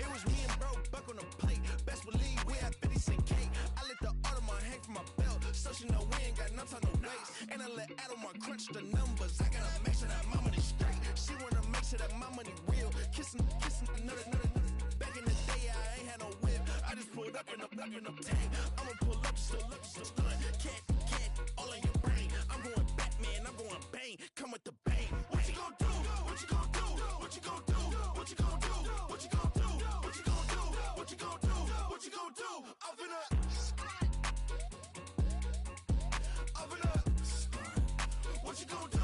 It was me and bro, buck on the plate. Best believe we had 50 cent cake. I let the Audemars hang from my belt, so she know we ain't got no time to waste. And I let Audemars crunch the numbers. I gotta make sure that my money straight. She wanna make sure that my money real. Kissing another. Back in the day, I ain't had no whip. I just pulled up in the tank. I'ma pull up just to stun. Cat, all in your brain. I'm going Batman, I'm going bang. Come with the bang. What you gonna do? What you gonna do? What you gonna do? What you gonna do? What you gonna do? What you gonna do? What you gonna do? What you gonna do? Up in up. What you gonna do?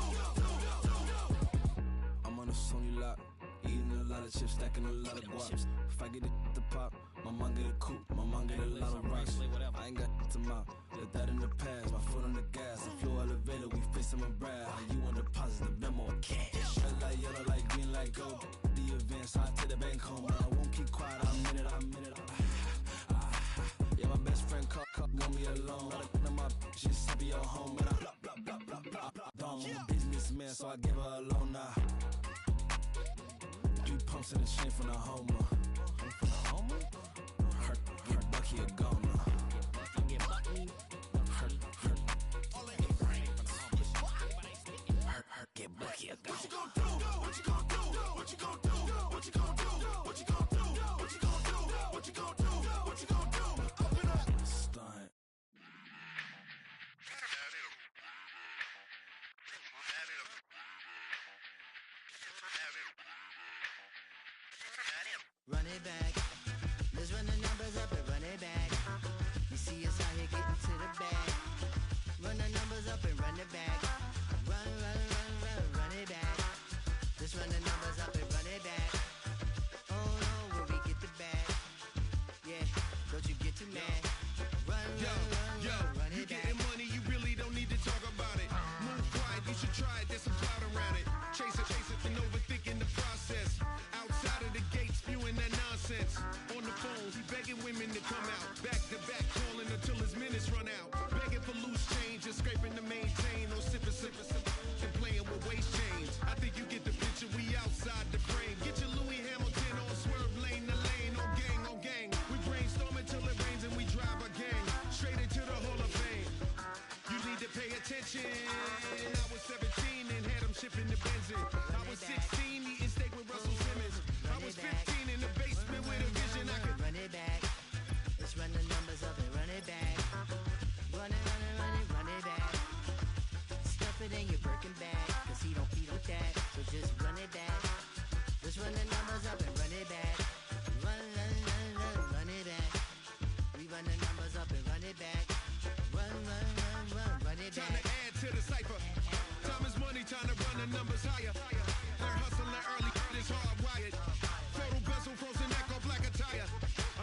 I'm on a Sony lot, eating a lot of chips, stacking a lot of guap. If I get it to pop, my mom get a coupe, my mom get a lot of rocks. I ain't got to mouth, let that in the past. My foot on the gas, I flew elevator, we facing my brad. How you on the positive, no more cash. Red light, yellow light, green light, go. The events, I take the bank home, but I won't keep quiet. I'm in it. Yeah, my best friend called, want me alone. Not a my she's happy at home, and I I'm a businessman, so I give her a loan now. 3 pumps in the chain from the Homer. Her Bucky a goner. Her get Bucky a goner. What you gonna do? What you gonna do? What you gonna do? What you gonna do? What you gonna do? What you gonna do? What you gonna do? What you gonna do? Up and up. Stunt. Run it back. Let's run the numbers up and run it back. You see us out here getting to the bag. Run the numbers up and run it back. Run it back. Let's run the numbers up and run it back. Oh no, will we get the bag? Yeah, don't you get too mad? Run it you back. Getting money, you really don't need to talk about it. Move quiet, you should try it, there's some clout around it. Chase it, and overthinking the process. Outside of the gates, spewing that nonsense. On the phone, he begging women to come out. Back to back, calling until his minutes run out. Begging for loose change and scraping to maintain. Or sipping, and playing with waist chains. I think you get the picture, we outside the frame. Get your Louis Hamilton on swerve lane to lane. On gang. We brainstorm until it rains and we drive a gang. Straight into the Hall of Fame. You need to pay attention. I was 17 and had them shipping the benzin. I was 16 eating steak with Russell Simmons. I was 15 in the basement with a vision. I could run it back. Let's run the numbers up and run it back. Run it back. Stuff it in your Birkin bag, cause he don't feed with that. So just run it back. Let's run the numbers up and run it back. Run it back. We run the numbers up and run it back. Run it back. Time to add to the cipher. Time is money, time to run the numbers higher. They're hustling early, it's hardwired. Photo bezel, frozen neck or black attire.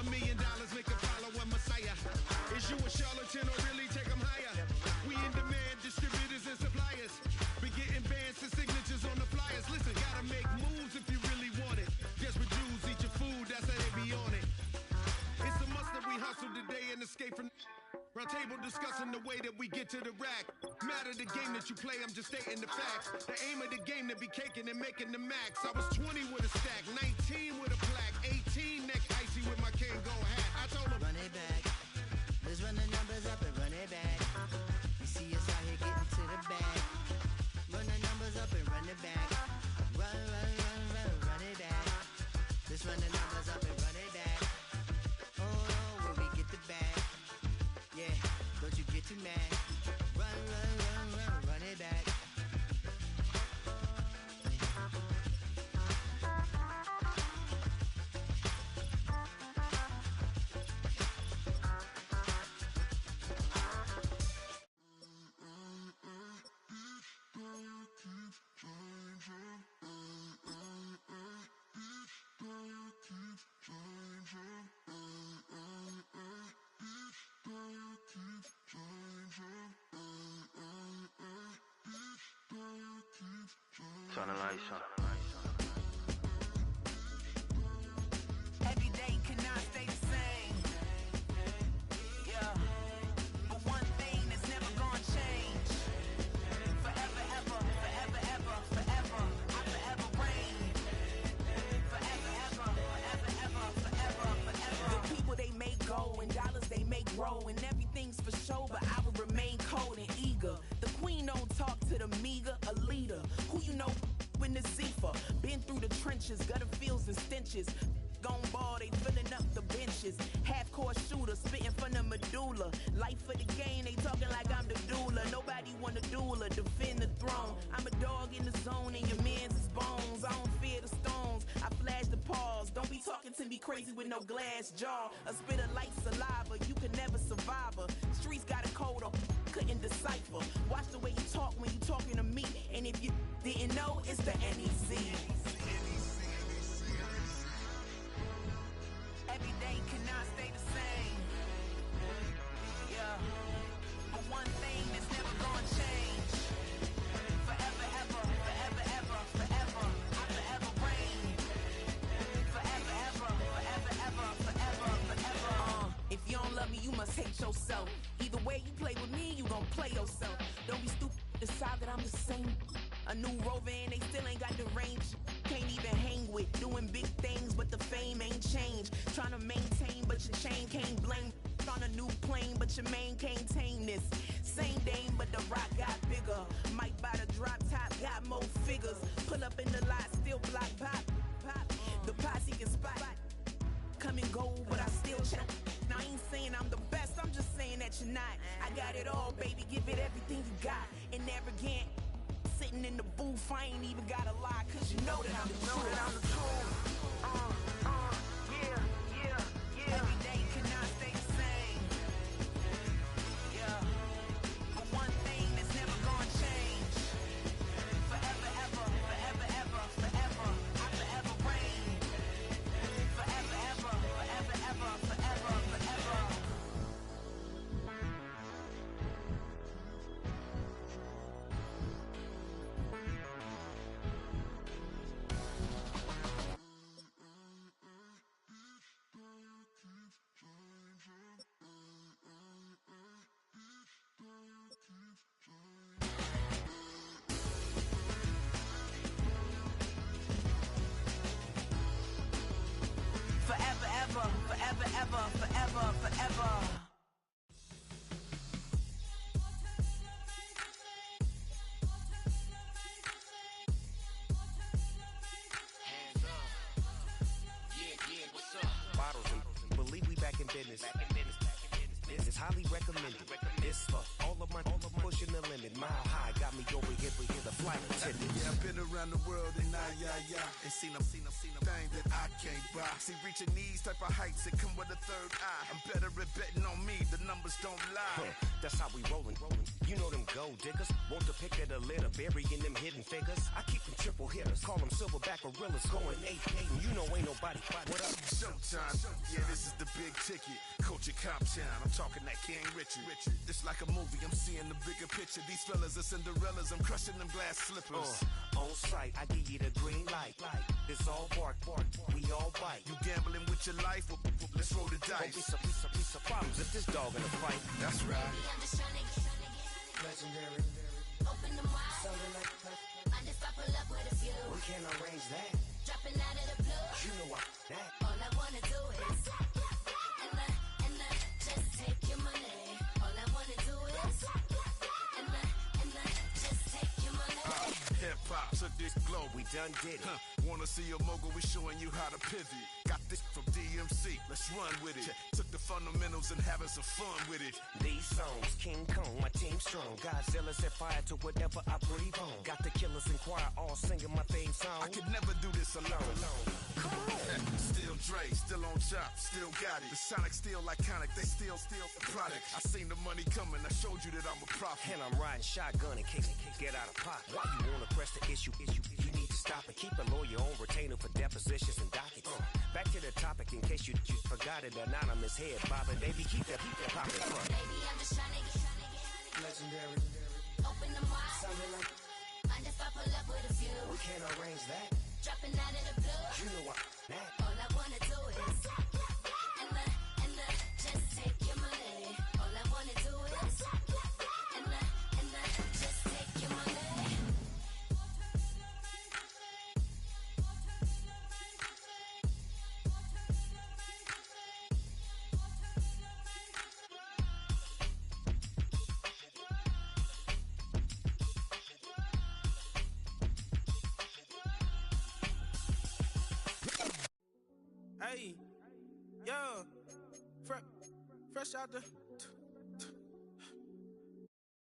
$1 million make a follow a messiah. Is you a charlatan or really take them higher? We in demand, distributors and suppliers. We getting bands and signatures on the flyers. Listen, gotta make moves if you really want it. Desperate Jews eat your food, that's how they be on it. It's a must that we hustle today and escape from round table discussing the way that we get to the rack. Matter the game that you play, I'm just stating the facts. The aim of the game to be caking and making the max. I was 20 with a stack, 19 with a plaque, 18 neck icy with my Kango hat. I told him run it back. Let's run the numbers up and run it back. You see us out here getting to the bag. Run the numbers up and run it back. Run it back. Let's run the numbers up and run it back. Oh no, will we get the bag? Yeah, don't you get too mad? Run it back. Turn the lights on. Every day cannot stay the same. Yeah. But one thing that's never gonna change. Forever, ever, forever, ever, forever. I forever reign. Forever, ever, forever, ever, forever, forever. The people they make go and dollars they make grow and everything's for show, but I will remain cold and eager. The queen don't talk to the meager, a leader. Who you know in the Zephyr? Been through the trenches, gutter fields and stenches. Gone ball, they filling up the benches. Half-court shooter, spitting from the medulla. Life for the game, they talking like I'm the doula. Nobody wanna duel or defend the throne. I'm a dog in the zone and your man's is bones. I don't fear the stones, I flash the paws. Don't be talking to me crazy with no glass jaw. A spit of light saliva, you can never survive her. Streets got a code up, couldn't decipher. Watch the way you talk when you talking to me. And if you didn't know, it's the NEC. Every day cannot stay the same. Yeah. But one thing that's never gonna change. Forever, ever, forever, ever, forever. I forever reign. Forever, ever, forever, ever, forever, forever. If you don't love me, you must hate yourself. Either way you play with me, you gon' play yourself. Don't be stupid, decide that I'm the same. A new rover and they still ain't got the range. Can't even hang with, doing big things, but the fame ain't changed. Trying to maintain, but your chain can't blame. On a new plane, but your main can't tame this. Same dame, but the rock got bigger. Might buy the drop top, got more figures. Pull up in the lot, still block pop, pop. The posse can spot. Come and go, but I still check. Now I ain't saying I'm the best, I'm just saying that you're not. I got it all, baby, give it everything you got. And arrogant, sitting in the booth, I ain't even gotta lie, cause you know that I'm the truth. Yeah. Every day cannot stay the same. Yeah. But one thing that's never gonna change. Forever, ever, forever, ever, forever. I forever reign. Forever, ever, forever, ever, forever, forever. Forever, ever, forever, ever, forever, forever. Bottles and believe we back in business. This is highly recommended. This for all of my pushing the limit. Mile high got me over here the flight attendant. Yeah, I've been around the world and and seen them thing that I can't buy. See, reaching these type of heights that come with a third eye. I'm better at betting on me, the numbers don't lie. That's how we rollin'. You know them gold diggers, want to pick at a litter, burying them hidden figures. I keep them triple hitters, call them silverback gorillas, going 8-8, and you know ain't nobody. What up? Showtime, yeah, this is the big ticket. Coach at Cop Town, I'm talking that King Richard. It's like a movie, I'm seeing the bigger picture. These fellas are Cinderellas, I'm crushing them glass slippers. On sight, I give you the green light. It's all bark, we all bite. You gambling with your life? Well, let's roll the dice. Don't be piece of problems if this dog in a fight. That's right. I'm just trying to get Legendary. open them wide. Something like I just pull up with a few. we can arrange that. Dropping out of the blue. You know what that. All I wanna do is and just take your money. All I wanna do is and just take your money. Hip hop took this globe. We done did it. Wanna see a mogul? We showing you how to pivot. Got this from DMC. Let's run with it. Took the fundamentals and having some fun with it. These songs, King Kong, my team strong. Godzilla set fire to whatever I breathe on. Got the killers in choir all singing my theme song. I could never do this alone. Still Dre, still on top, still got it. The Sonic still iconic, they still the product. I seen the money coming, I showed you that I'm a prophet. And I'm riding shotgun in case get out of pocket. Why you wanna press the issue? You need to stop it. Keep a lawyer on retainer for depositions and dockets. Back to the topic in case you forgot it. Anonymous head bobbing, baby, keep that poppin' front. Baby, I'm just trying to get Legendary. open them wide. Sounding like Mind if I pull up with a few? we can't arrange that. Dropping out of the blue. You know what that. All I wanna do is and the just take your money. All I wanna do is and the just take your money. Hey, yo, fresh out the